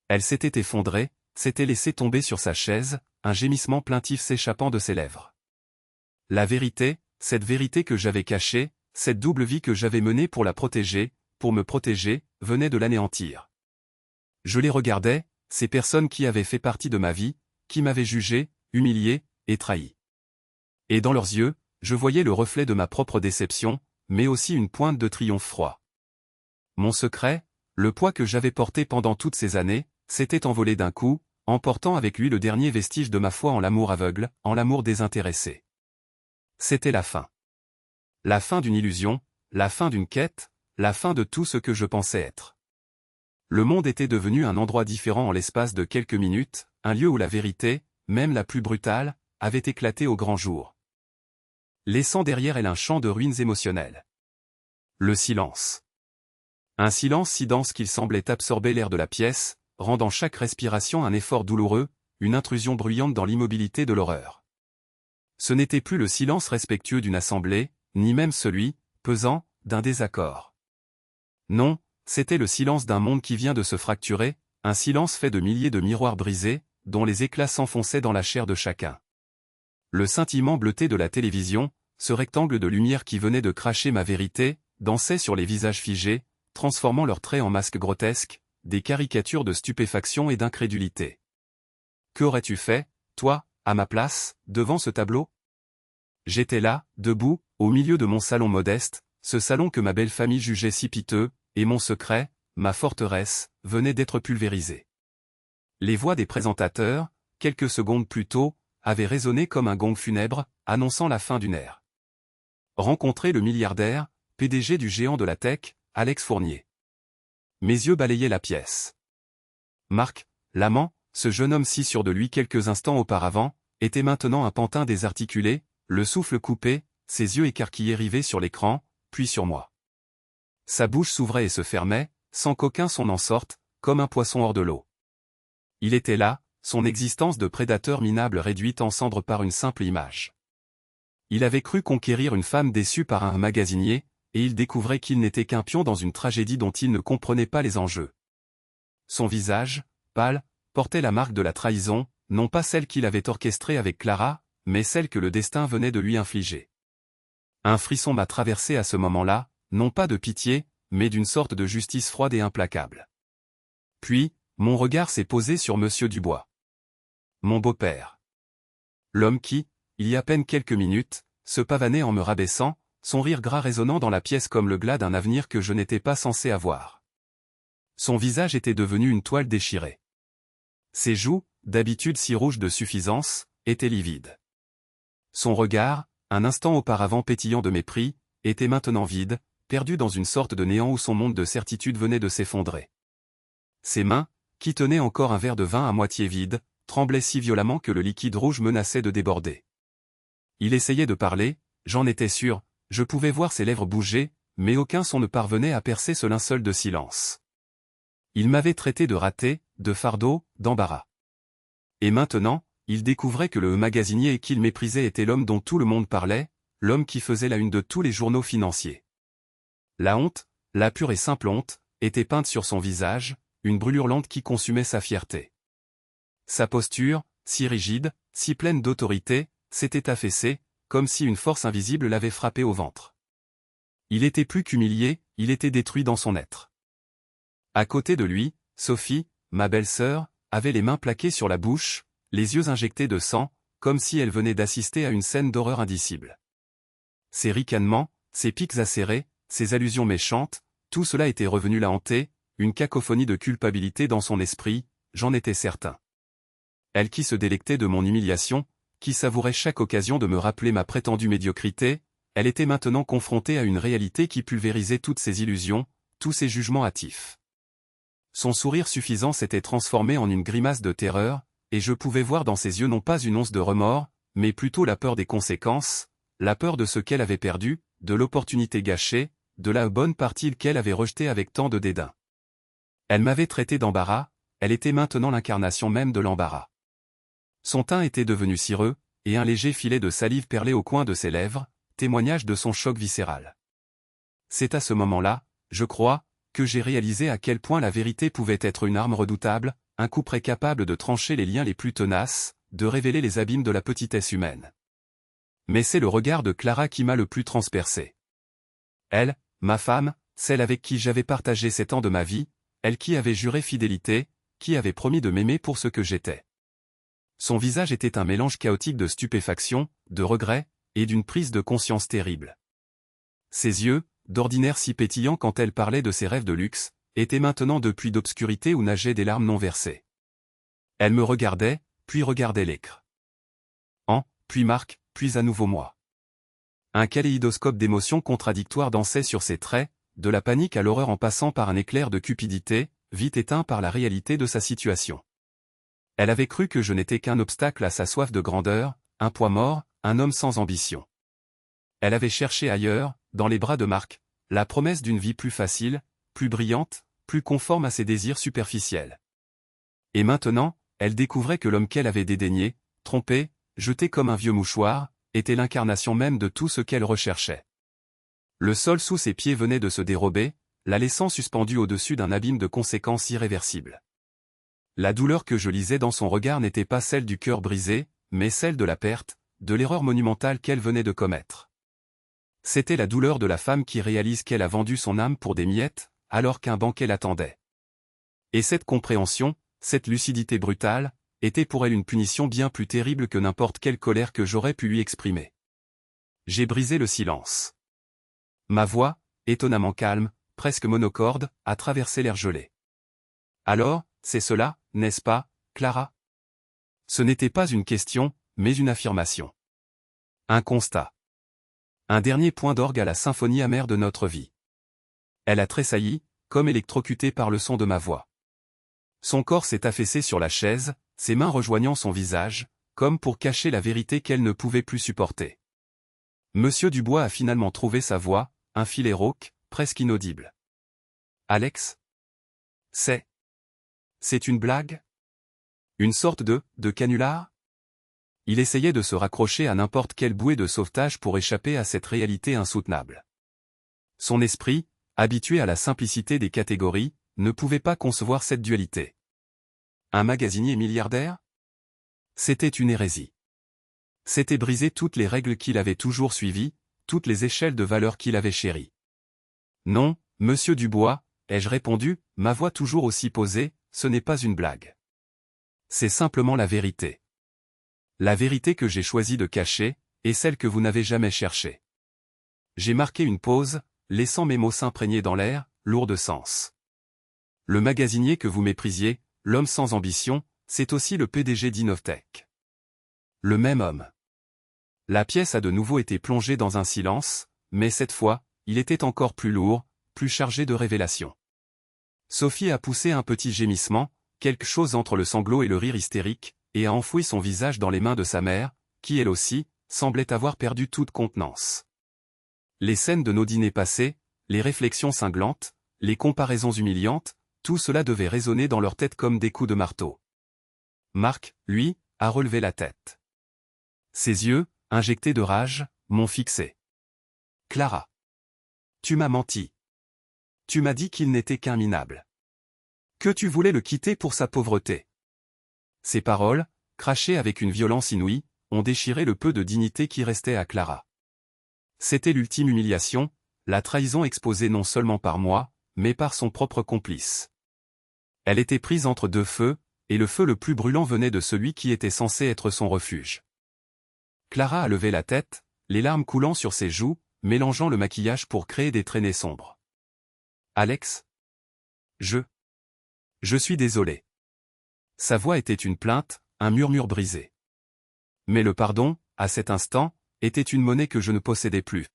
Elle s'était effondrée, s'était laissée tomber sur sa chaise, un gémissement plaintif s'échappant de ses lèvres. La vérité, cette vérité que j'avais cachée, cette double vie que j'avais menée pour la protéger, pour me protéger, venait de l'anéantir. Je les regardais, ces personnes qui avaient fait partie de ma vie, qui m'avaient jugé, humilié, et trahi. Et dans leurs yeux, je voyais le reflet de ma propre déception, mais aussi une pointe de triomphe froid. Mon secret, le poids que j'avais porté pendant toutes ces années, s'était envolé d'un coup, emportant avec lui le dernier vestige de ma foi en l'amour aveugle, en l'amour désintéressé. C'était la fin. La fin d'une illusion, la fin d'une quête, la fin de tout ce que je pensais être. Le monde était devenu un endroit différent en l'espace de quelques minutes, un lieu où la vérité, même la plus brutale, avait éclaté au grand jour. Laissant derrière elle un champ de ruines émotionnelles. Le silence. Un silence si dense qu'il semblait absorber l'air de la pièce, rendant chaque respiration un effort douloureux, une intrusion bruyante dans l'immobilité de l'horreur. Ce n'était plus le silence respectueux d'une assemblée, ni même celui, pesant, d'un désaccord. Non, c'était le silence d'un monde qui vient de se fracturer, un silence fait de milliers de miroirs brisés, dont les éclats s'enfonçaient dans la chair de chacun. Le scintillement bleuté de la télévision, ce rectangle de lumière qui venait de cracher ma vérité, dansait sur les visages figés, transformant leurs traits en masques grotesques, des caricatures de stupéfaction et d'incrédulité. Qu'aurais-tu fait, toi, à ma place, devant ce tableau? J'étais là, debout, au milieu de mon salon modeste, ce salon que ma belle famille jugeait si piteux, et mon secret, ma forteresse, venait d'être pulvérisé. Les voix des présentateurs, quelques secondes plus tôt, avaient résonné comme un gong funèbre, annonçant la fin d'une ère. Rencontrer le milliardaire, PDG du géant de la tech, Alex Fournier. Mes yeux balayaient la pièce. Marc, l'amant, ce jeune homme si sûr de lui quelques instants auparavant, était maintenant un pantin désarticulé, le souffle coupé, ses yeux écarquillés rivés sur l'écran, puis sur moi. Sa bouche s'ouvrait et se fermait, sans qu'aucun son en sorte, comme un poisson hors de l'eau. Il était là, son existence de prédateur minable réduite en cendres par une simple image. Il avait cru conquérir une femme déçue par un magasinier, et il découvrait qu'il n'était qu'un pion dans une tragédie dont il ne comprenait pas les enjeux. Son visage, pâle, portait la marque de la trahison, non pas celle qu'il avait orchestrée avec Clara, mais celle que le destin venait de lui infliger. Un frisson m'a traversé à ce moment-là, non pas de pitié, mais d'une sorte de justice froide et implacable. Puis, mon regard s'est posé sur Monsieur Dubois. Mon beau-père. L'homme qui, il y a à peine quelques minutes, se pavanait en me rabaissant, son rire gras résonnant dans la pièce comme le glas d'un avenir que je n'étais pas censé avoir. Son visage était devenu une toile déchirée. Ses joues, d'habitude si rouges de suffisance, étaient livides. Son regard, un instant auparavant pétillant de mépris, était maintenant vide, perdu dans une sorte de néant où son monde de certitude venait de s'effondrer. Ses mains, qui tenaient encore un verre de vin à moitié vide, tremblaient si violemment que le liquide rouge menaçait de déborder. Il essayait de parler, j'en étais sûr, je pouvais voir ses lèvres bouger, mais aucun son ne parvenait à percer ce linceul de silence. Il m'avait traité de raté, de fardeau, d'embarras. Et maintenant, il découvrait que le magasinier qu'il méprisait était l'homme dont tout le monde parlait, l'homme qui faisait la une de tous les journaux financiers. La honte, la pure et simple honte, était peinte sur son visage, une brûlure lente qui consumait sa fierté. Sa posture, si rigide, si pleine d'autorité, s'était affaissée, comme si une force invisible l'avait frappé au ventre. Il était plus qu'humilié, il était détruit dans son être. À côté de lui, Sophie, ma belle-sœur, avait les mains plaquées sur la bouche, les yeux injectés de sang, comme si elle venait d'assister à une scène d'horreur indicible. Ses ricanements, ses pics acérés, ses allusions méchantes, tout cela était revenu la hanter, une cacophonie de culpabilité dans son esprit, j'en étais certain. Elle qui se délectait de mon humiliation, qui savourait chaque occasion de me rappeler ma prétendue médiocrité, elle était maintenant confrontée à une réalité qui pulvérisait toutes ses illusions, tous ses jugements hâtifs. Son sourire suffisant s'était transformé en une grimace de terreur, et je pouvais voir dans ses yeux non pas une once de remords, mais plutôt la peur des conséquences, la peur de ce qu'elle avait perdu, de l'opportunité gâchée, de la bonne partie qu'elle avait rejetée avec tant de dédain. Elle m'avait traité d'embarras, elle était maintenant l'incarnation même de l'embarras. Son teint était devenu cireux, et un léger filet de salive perlait au coin de ses lèvres, témoignage de son choc viscéral. C'est à ce moment-là, je crois, que j'ai réalisé à quel point la vérité pouvait être une arme redoutable, un couperet capable de trancher les liens les plus tenaces, de révéler les abîmes de la petitesse humaine. Mais c'est le regard de Clara qui m'a le plus transpercé. Elle, ma femme, celle avec qui j'avais partagé 7 ans de ma vie, elle qui avait juré fidélité, qui avait promis de m'aimer pour ce que j'étais. Son visage était un mélange chaotique de stupéfaction, de regret, et d'une prise de conscience terrible. Ses yeux, d'ordinaire si pétillants quand elle parlait de ses rêves de luxe, étaient maintenant de puits d'obscurité où nageaient des larmes non versées. Elle me regardait, puis regardait l'écre. Puis Marc, puis à nouveau moi. Un kaléidoscope d'émotions contradictoires dansait sur ses traits, de la panique à l'horreur en passant par un éclair de cupidité, vite éteint par la réalité de sa situation. Elle avait cru que je n'étais qu'un obstacle à sa soif de grandeur, un poids mort, un homme sans ambition. Elle avait cherché ailleurs, dans les bras de Marc, la promesse d'une vie plus facile, plus brillante, plus conforme à ses désirs superficiels. Et maintenant, elle découvrait que l'homme qu'elle avait dédaigné, trompé, jeté comme un vieux mouchoir, était l'incarnation même de tout ce qu'elle recherchait. Le sol sous ses pieds venait de se dérober, la laissant suspendue au-dessus d'un abîme de conséquences irréversibles. La douleur que je lisais dans son regard n'était pas celle du cœur brisé, mais celle de la perte, de l'erreur monumentale qu'elle venait de commettre. C'était la douleur de la femme qui réalise qu'elle a vendu son âme pour des miettes, alors qu'un banquet l'attendait. Et cette compréhension, cette lucidité brutale, était pour elle une punition bien plus terrible que n'importe quelle colère que j'aurais pu lui exprimer. J'ai brisé le silence. Ma voix, étonnamment calme, presque monocorde, a traversé l'air gelé. Alors, c'est cela, n'est-ce pas, Clara? Ce n'était pas une question, mais une affirmation. Un constat. Un dernier point d'orgue à la symphonie amère de notre vie. Elle a tressailli, comme électrocutée par le son de ma voix. Son corps s'est affaissé sur la chaise, ses mains rejoignant son visage, comme pour cacher la vérité qu'elle ne pouvait plus supporter. Monsieur Dubois a finalement trouvé sa voix, un filet rauque, presque inaudible. Alex? C'est une blague? Une sorte de canular? Il essayait de se raccrocher à n'importe quelle bouée de sauvetage pour échapper à cette réalité insoutenable. Son esprit, habitué à la simplicité des catégories, ne pouvait pas concevoir cette dualité. Un magasinier milliardaire? C'était une hérésie. C'était briser toutes les règles qu'il avait toujours suivies, toutes les échelles de valeur qu'il avait chéries. Non, monsieur Dubois, ai-je répondu, ma voix toujours aussi posée, ce n'est pas une blague. C'est simplement la vérité. La vérité que j'ai choisi de cacher, et celle que vous n'avez jamais cherchée. J'ai marqué une pause, laissant mes mots s'imprégner dans l'air, lourds de sens. Le magasinier que vous méprisiez, l'homme sans ambition, c'est aussi le PDG d'Innovtech. Le même homme. La pièce a de nouveau été plongée dans un silence, mais cette fois, il était encore plus lourd, plus chargé de révélations. Sophie a poussé un petit gémissement, quelque chose entre le sanglot et le rire hystérique, et a enfoui son visage dans les mains de sa mère, qui elle aussi, semblait avoir perdu toute contenance. Les scènes de nos dîners passés, les réflexions cinglantes, les comparaisons humiliantes, tout cela devait résonner dans leur tête comme des coups de marteau. Marc, lui, a relevé la tête. Ses yeux, injectés de rage, m'ont fixé. Clara. Tu m'as menti. Tu m'as dit qu'il n'était qu'un minable. Que tu voulais le quitter pour sa pauvreté. Ces paroles, crachés avec une violence inouïe, ont déchiré le peu de dignité qui restait à Clara. C'était l'ultime humiliation, la trahison exposée non seulement par moi, mais par son propre complice. Elle était prise entre deux feux, et le feu le plus brûlant venait de celui qui était censé être son refuge. Clara a levé la tête, les larmes coulant sur ses joues, mélangeant le maquillage pour créer des traînées sombres. « Alex ? Je suis désolé. » Sa voix était une plainte, un murmure brisé. Mais le pardon, à cet instant, était une monnaie que je ne possédais plus.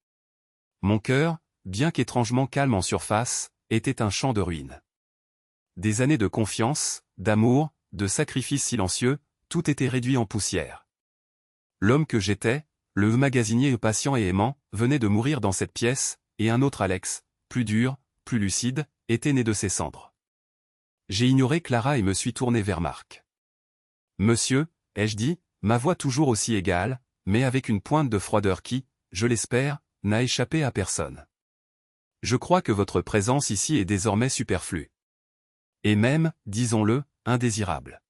Mon cœur, bien qu'étrangement calme en surface, était un champ de ruines. Des années de confiance, d'amour, de sacrifices silencieux, tout était réduit en poussière. L'homme que j'étais, le magasinier patient et aimant, venait de mourir dans cette pièce, et un autre Alex, plus dur, plus lucide, était né de ses cendres. J'ai ignoré Clara et me suis tourné vers Marc. « Monsieur », ai-je dit, ma voix toujours aussi égale, mais avec une pointe de froideur qui, je l'espère, n'a échappé à personne. « Je crois que votre présence ici est désormais superflue. Et même, disons-le, indésirable. »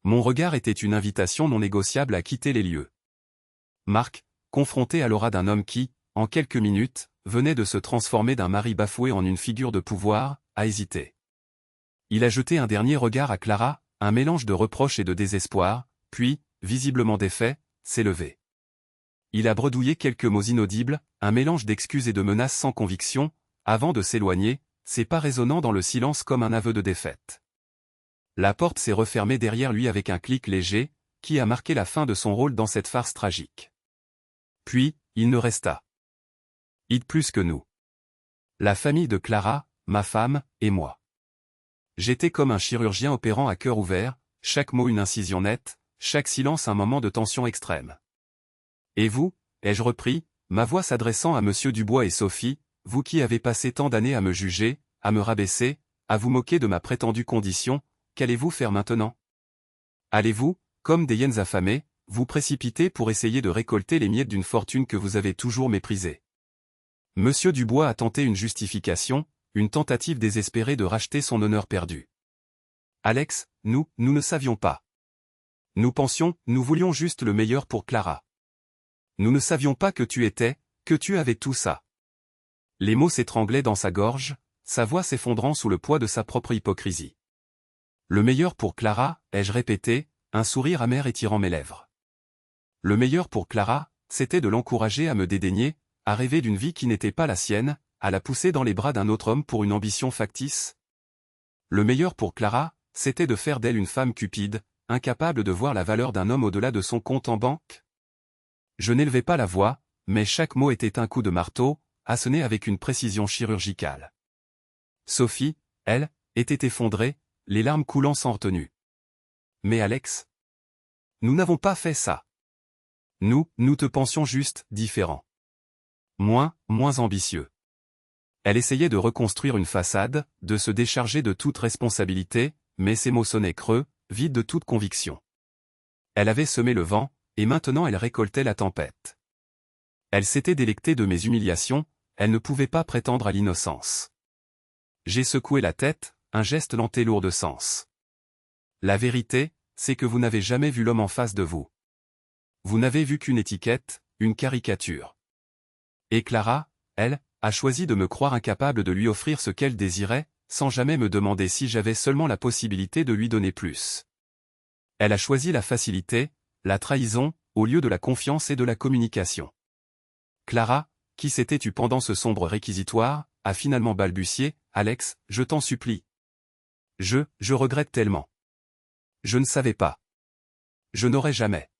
Mon regard était une invitation non négociable à quitter les lieux. Marc, confronté à l'aura d'un homme qui, en quelques minutes, venait de se transformer d'un mari bafoué en une figure de pouvoir, a hésité. Il a jeté un dernier regard à Clara, un mélange de reproche et de désespoir, puis, visiblement défait, s'est levé. Il a bredouillé quelques mots inaudibles, un mélange d'excuses et de menaces sans conviction, avant de s'éloigner, ses pas résonnant dans le silence comme un aveu de défaite. La porte s'est refermée derrière lui avec un clic léger, qui a marqué la fin de son rôle dans cette farce tragique. Puis, il ne resta plus que nous. La famille de Clara, ma femme, et moi. J'étais comme un chirurgien opérant à cœur ouvert, chaque mot une incision nette, chaque silence un moment de tension extrême. Et vous, ai-je repris, ma voix s'adressant à Monsieur Dubois et Sophie, vous qui avez passé tant d'années à me juger, à me rabaisser, à vous moquer de ma prétendue condition, qu'allez-vous faire maintenant? Allez-vous, comme des hyènes affamées, vous précipiter pour essayer de récolter les miettes d'une fortune que vous avez toujours méprisée? Monsieur Dubois a tenté une justification, une tentative désespérée de racheter son honneur perdu. Alex, nous ne savions pas. Nous pensions, nous voulions juste le meilleur pour Clara. Nous ne savions pas que tu avais tout ça. Les mots s'étranglaient dans sa gorge, sa voix s'effondrant sous le poids de sa propre hypocrisie. Le meilleur pour Clara, ai-je répété, un sourire amer étirant mes lèvres. Le meilleur pour Clara, c'était de l'encourager à me dédaigner, à rêver d'une vie qui n'était pas la sienne, à la pousser dans les bras d'un autre homme pour une ambition factice. Le meilleur pour Clara, c'était de faire d'elle une femme cupide, incapable de voir la valeur d'un homme au-delà de son compte en banque. Je n'élevais pas la voix, mais chaque mot était un coup de marteau, assené avec une précision chirurgicale. Sophie, elle, était effondrée, les larmes coulant sans retenue. Mais Alex, nous n'avons pas fait ça. Nous te pensions juste différent. Moins ambitieux. Elle essayait de reconstruire une façade, de se décharger de toute responsabilité, mais ses mots sonnaient creux, vides de toute conviction. Elle avait semé le vent, et maintenant elle récoltait la tempête. Elle s'était délectée de mes humiliations, elle ne pouvait pas prétendre à l'innocence. J'ai secoué la tête, un geste lent et lourd de sens. La vérité, c'est que vous n'avez jamais vu l'homme en face de vous. Vous n'avez vu qu'une étiquette, une caricature. Et Clara, elle, a choisi de me croire incapable de lui offrir ce qu'elle désirait, sans jamais me demander si j'avais seulement la possibilité de lui donner plus. Elle a choisi la facilité, la trahison, au lieu de la confiance et de la communication. Clara, qui s'était-tu pendant ce sombre réquisitoire, a finalement balbutié, « Alex, je t'en supplie. Je regrette tellement. Je ne savais pas. Je n'aurais jamais. »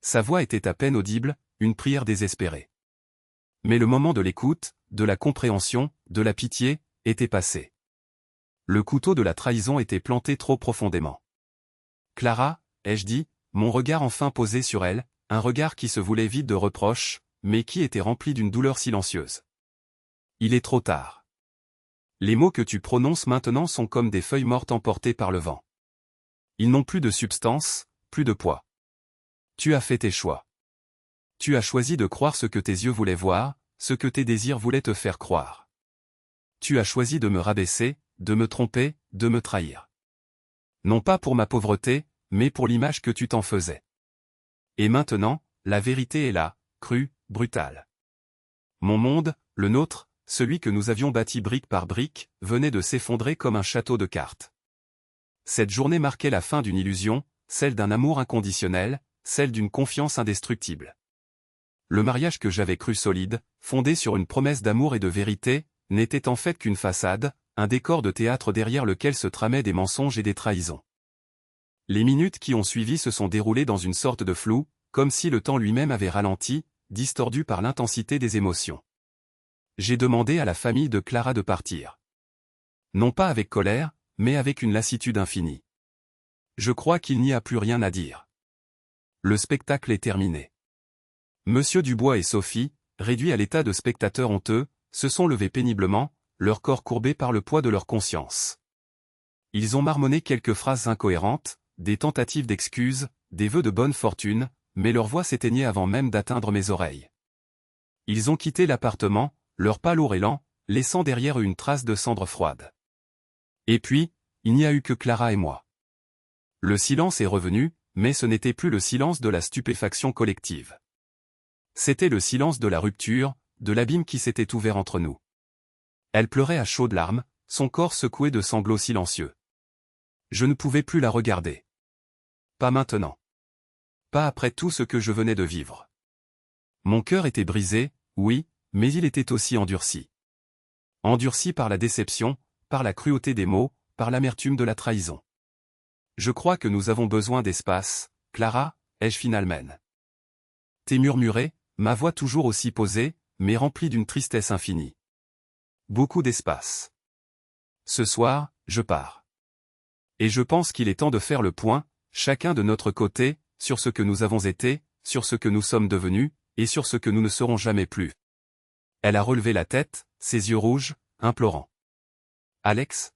Sa voix était à peine audible, une prière désespérée. Mais le moment de l'écoute, de la compréhension, de la pitié, était passé. Le couteau de la trahison était planté trop profondément. Clara, ai-je dit, mon regard enfin posé sur elle, un regard qui se voulait vide de reproches, mais qui était rempli d'une douleur silencieuse. Il est trop tard. Les mots que tu prononces maintenant sont comme des feuilles mortes emportées par le vent. Ils n'ont plus de substance, plus de poids. Tu as fait tes choix. Tu as choisi de croire ce que tes yeux voulaient voir, ce que tes désirs voulaient te faire croire. Tu as choisi de me rabaisser, de me tromper, de me trahir. Non pas pour ma pauvreté, mais pour l'image que tu t'en faisais. Et maintenant, la vérité est là, crue, brutale. Mon monde, le nôtre, celui que nous avions bâti brique par brique, venait de s'effondrer comme un château de cartes. Cette journée marquait la fin d'une illusion, celle d'un amour inconditionnel, celle d'une confiance indestructible. Le mariage que j'avais cru solide, fondé sur une promesse d'amour et de vérité, n'était en fait qu'une façade, un décor de théâtre derrière lequel se tramaient des mensonges et des trahisons. Les minutes qui ont suivi se sont déroulées dans une sorte de flou, comme si le temps lui-même avait ralenti, distordu par l'intensité des émotions. J'ai demandé à la famille de Clara de partir. Non pas avec colère, mais avec une lassitude infinie. Je crois qu'il n'y a plus rien à dire. Le spectacle est terminé. Monsieur Dubois et Sophie, réduits à l'état de spectateurs honteux, se sont levés péniblement, leur corps courbé par le poids de leur conscience. Ils ont marmonné quelques phrases incohérentes, des tentatives d'excuses, des vœux de bonne fortune, mais leur voix s'éteignait avant même d'atteindre mes oreilles. Ils ont quitté l'appartement, leur pas lourd et lent, laissant derrière eux une trace de cendre froide. Et puis, il n'y a eu que Clara et moi. Le silence est revenu, mais ce n'était plus le silence de la stupéfaction collective. C'était le silence de la rupture, de l'abîme qui s'était ouvert entre nous. Elle pleurait à chaudes larmes, son corps secoué de sanglots silencieux. Je ne pouvais plus la regarder. Pas maintenant. Pas après tout ce que je venais de vivre. Mon cœur était brisé, oui, mais il était aussi endurci. Endurci par la déception, par la cruauté des mots, par l'amertume de la trahison. Je crois que nous avons besoin d'espace, Clara, ai-je finalement. T'es murmuré, ma voix toujours aussi posée, mais remplie d'une tristesse infinie. Beaucoup d'espace. Ce soir, je pars. Et je pense qu'il est temps de faire le point, chacun de notre côté, sur ce que nous avons été, sur ce que nous sommes devenus, et sur ce que nous ne serons jamais plus. Elle a relevé la tête, ses yeux rouges, implorants. Alex?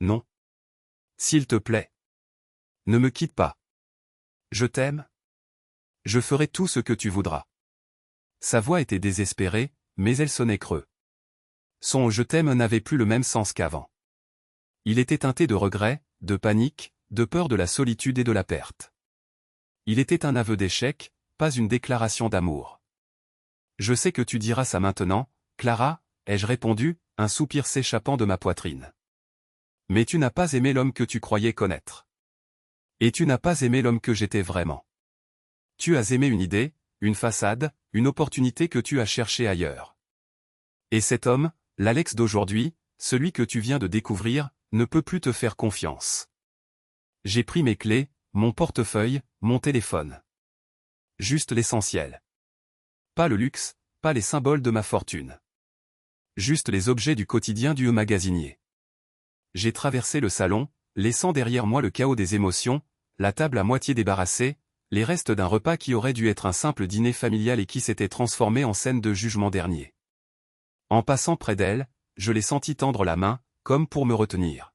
Non. S'il te plaît. Ne me quitte pas. Je t'aime. Je ferai tout ce que tu voudras. Sa voix était désespérée, mais elle sonnait creux. Son « je t'aime » n'avait plus le même sens qu'avant. Il était teinté de regret, de panique, de peur de la solitude et de la perte. Il était un aveu d'échec, pas une déclaration d'amour. Je sais que tu diras ça maintenant, Clara, ai-je répondu, un soupir s'échappant de ma poitrine. Mais tu n'as pas aimé l'homme que tu croyais connaître. Et tu n'as pas aimé l'homme que j'étais vraiment. Tu as aimé une idée, une façade, une opportunité que tu as cherchée ailleurs. Et cet homme, l'Alex d'aujourd'hui, celui que tu viens de découvrir, ne peut plus te faire confiance. J'ai pris mes clés, mon portefeuille, mon téléphone. Juste l'essentiel. Pas le luxe, pas les symboles de ma fortune. Juste les objets du quotidien du magasinier. J'ai traversé le salon, laissant derrière moi le chaos des émotions, la table à moitié débarrassée, les restes d'un repas qui aurait dû être un simple dîner familial et qui s'était transformé en scène de jugement dernier. En passant près d'elle, je l'ai senti tendre la main, comme pour me retenir.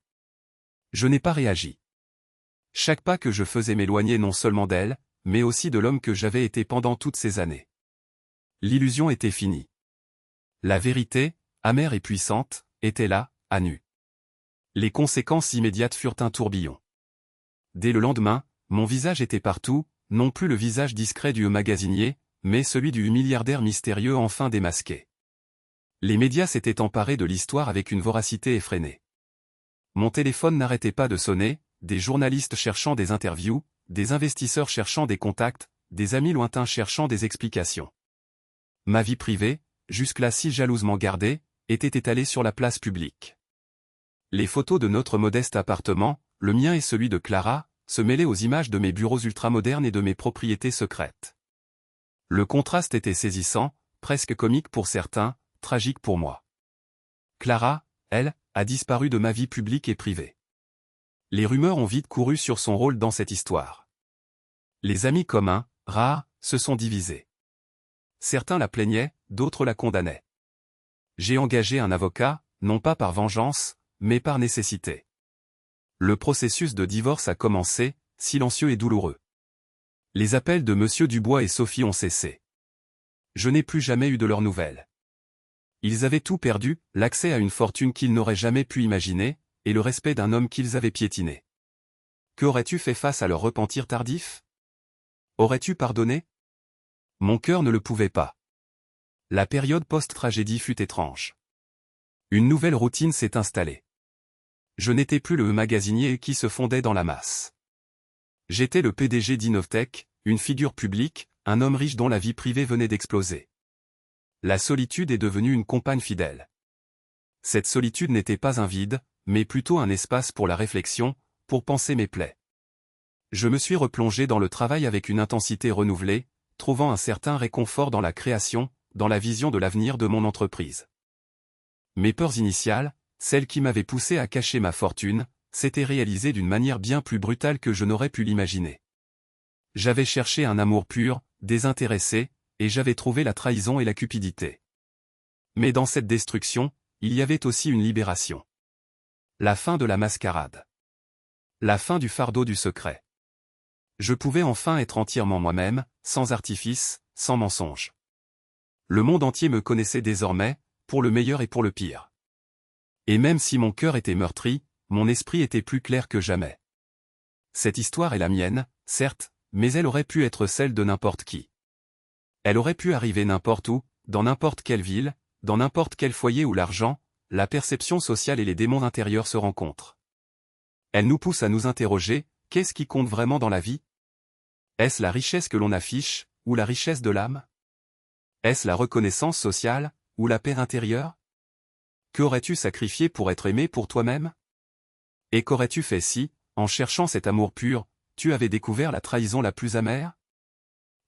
Je n'ai pas réagi. Chaque pas que je faisais m'éloignait non seulement d'elle, mais aussi de l'homme que j'avais été pendant toutes ces années. L'illusion était finie. La vérité, amère et puissante, était là, à nu. Les conséquences immédiates furent un tourbillon. Dès le lendemain, mon visage était partout, non plus le visage discret du magasinier, mais celui du milliardaire mystérieux enfin démasqué. Les médias s'étaient emparés de l'histoire avec une voracité effrénée. Mon téléphone n'arrêtait pas de sonner, des journalistes cherchant des interviews, des investisseurs cherchant des contacts, des amis lointains cherchant des explications. Ma vie privée, jusque-là si jalousement gardée, était étalée sur la place publique. Les photos de notre modeste appartement, le mien et celui de Clara, se mêlaient aux images de mes bureaux ultramodernes et de mes propriétés secrètes. Le contraste était saisissant, presque comique pour certains, tragique pour moi. Clara, elle, a disparu de ma vie publique et privée. Les rumeurs ont vite couru sur son rôle dans cette histoire. Les amis communs, rares, se sont divisés. Certains la plaignaient, d'autres la condamnaient. J'ai engagé un avocat, non pas par vengeance, mais par nécessité. Le processus de divorce a commencé, silencieux et douloureux. Les appels de Monsieur Dubois et Sophie ont cessé. Je n'ai plus jamais eu de leurs nouvelles. Ils avaient tout perdu, l'accès à une fortune qu'ils n'auraient jamais pu imaginer, et le respect d'un homme qu'ils avaient piétiné. Qu'aurais-tu fait face à leur repentir tardif? Aurais-tu pardonné? Mon cœur ne le pouvait pas. La période post-tragédie fut étrange. Une nouvelle routine s'est installée. Je n'étais plus le magasinier qui se fondait dans la masse. J'étais le PDG d'Innovtech, une figure publique, un homme riche dont la vie privée venait d'exploser. La solitude est devenue une compagne fidèle. Cette solitude n'était pas un vide, mais plutôt un espace pour la réflexion, pour penser mes plaies. Je me suis replongé dans le travail avec une intensité renouvelée, trouvant un certain réconfort dans la création, dans la vision de l'avenir de mon entreprise. Mes peurs initiales, celles qui m'avaient poussé à cacher ma fortune, s'étaient réalisées d'une manière bien plus brutale que je n'aurais pu l'imaginer. J'avais cherché un amour pur, désintéressé, et j'avais trouvé la trahison et la cupidité. Mais dans cette destruction, il y avait aussi une libération. La fin de la mascarade. La fin du fardeau du secret. Je pouvais enfin être entièrement moi-même, sans artifice, sans mensonge. Le monde entier me connaissait désormais, pour le meilleur et pour le pire. Et même si mon cœur était meurtri, mon esprit était plus clair que jamais. Cette histoire est la mienne, certes, mais elle aurait pu être celle de n'importe qui. Elle aurait pu arriver n'importe où, dans n'importe quelle ville, dans n'importe quel foyer où l'argent, la perception sociale et les démons intérieurs se rencontrent. Elle nous pousse à nous interroger, qu'est-ce qui compte vraiment dans la vie? Est-ce la richesse que l'on affiche, ou la richesse de l'âme? Est-ce la reconnaissance sociale, ou la paix intérieure? Qu'aurais-tu sacrifié pour être aimé pour toi-même? Et qu'aurais-tu fait si, en cherchant cet amour pur, tu avais découvert la trahison la plus amère?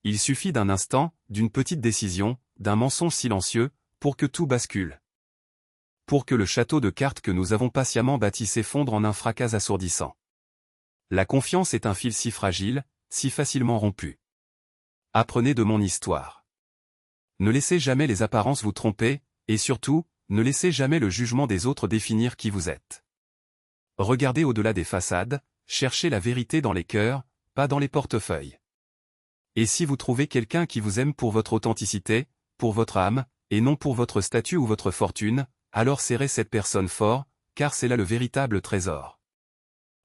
Il suffit d'un instant, d'une petite décision, d'un mensonge silencieux, pour que tout bascule. Pour que le château de cartes que nous avons patiemment bâti s'effondre en un fracas assourdissant. La confiance est un fil si fragile, si facilement rompu. Apprenez de mon histoire. Ne laissez jamais les apparences vous tromper, et surtout, ne laissez jamais le jugement des autres définir qui vous êtes. Regardez au-delà des façades, cherchez la vérité dans les cœurs, pas dans les portefeuilles. Et si vous trouvez quelqu'un qui vous aime pour votre authenticité, pour votre âme, et non pour votre statut ou votre fortune, alors serrez cette personne fort, car c'est là le véritable trésor.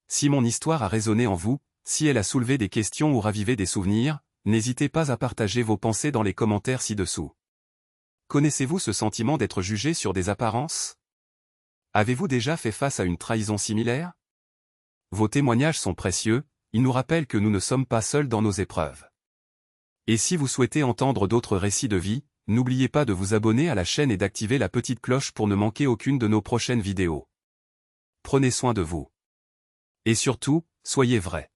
Si mon histoire a résonné en vous, si elle a soulevé des questions ou ravivé des souvenirs, n'hésitez pas à partager vos pensées dans les commentaires ci-dessous. Connaissez-vous ce sentiment d'être jugé sur des apparences? Avez-vous déjà fait face à une trahison similaire? Vos témoignages sont précieux, ils nous rappellent que nous ne sommes pas seuls dans nos épreuves. Et si vous souhaitez entendre d'autres récits de vie, n'oubliez pas de vous abonner à la chaîne et d'activer la petite cloche pour ne manquer aucune de nos prochaines vidéos. Prenez soin de vous. Et surtout, soyez vrais.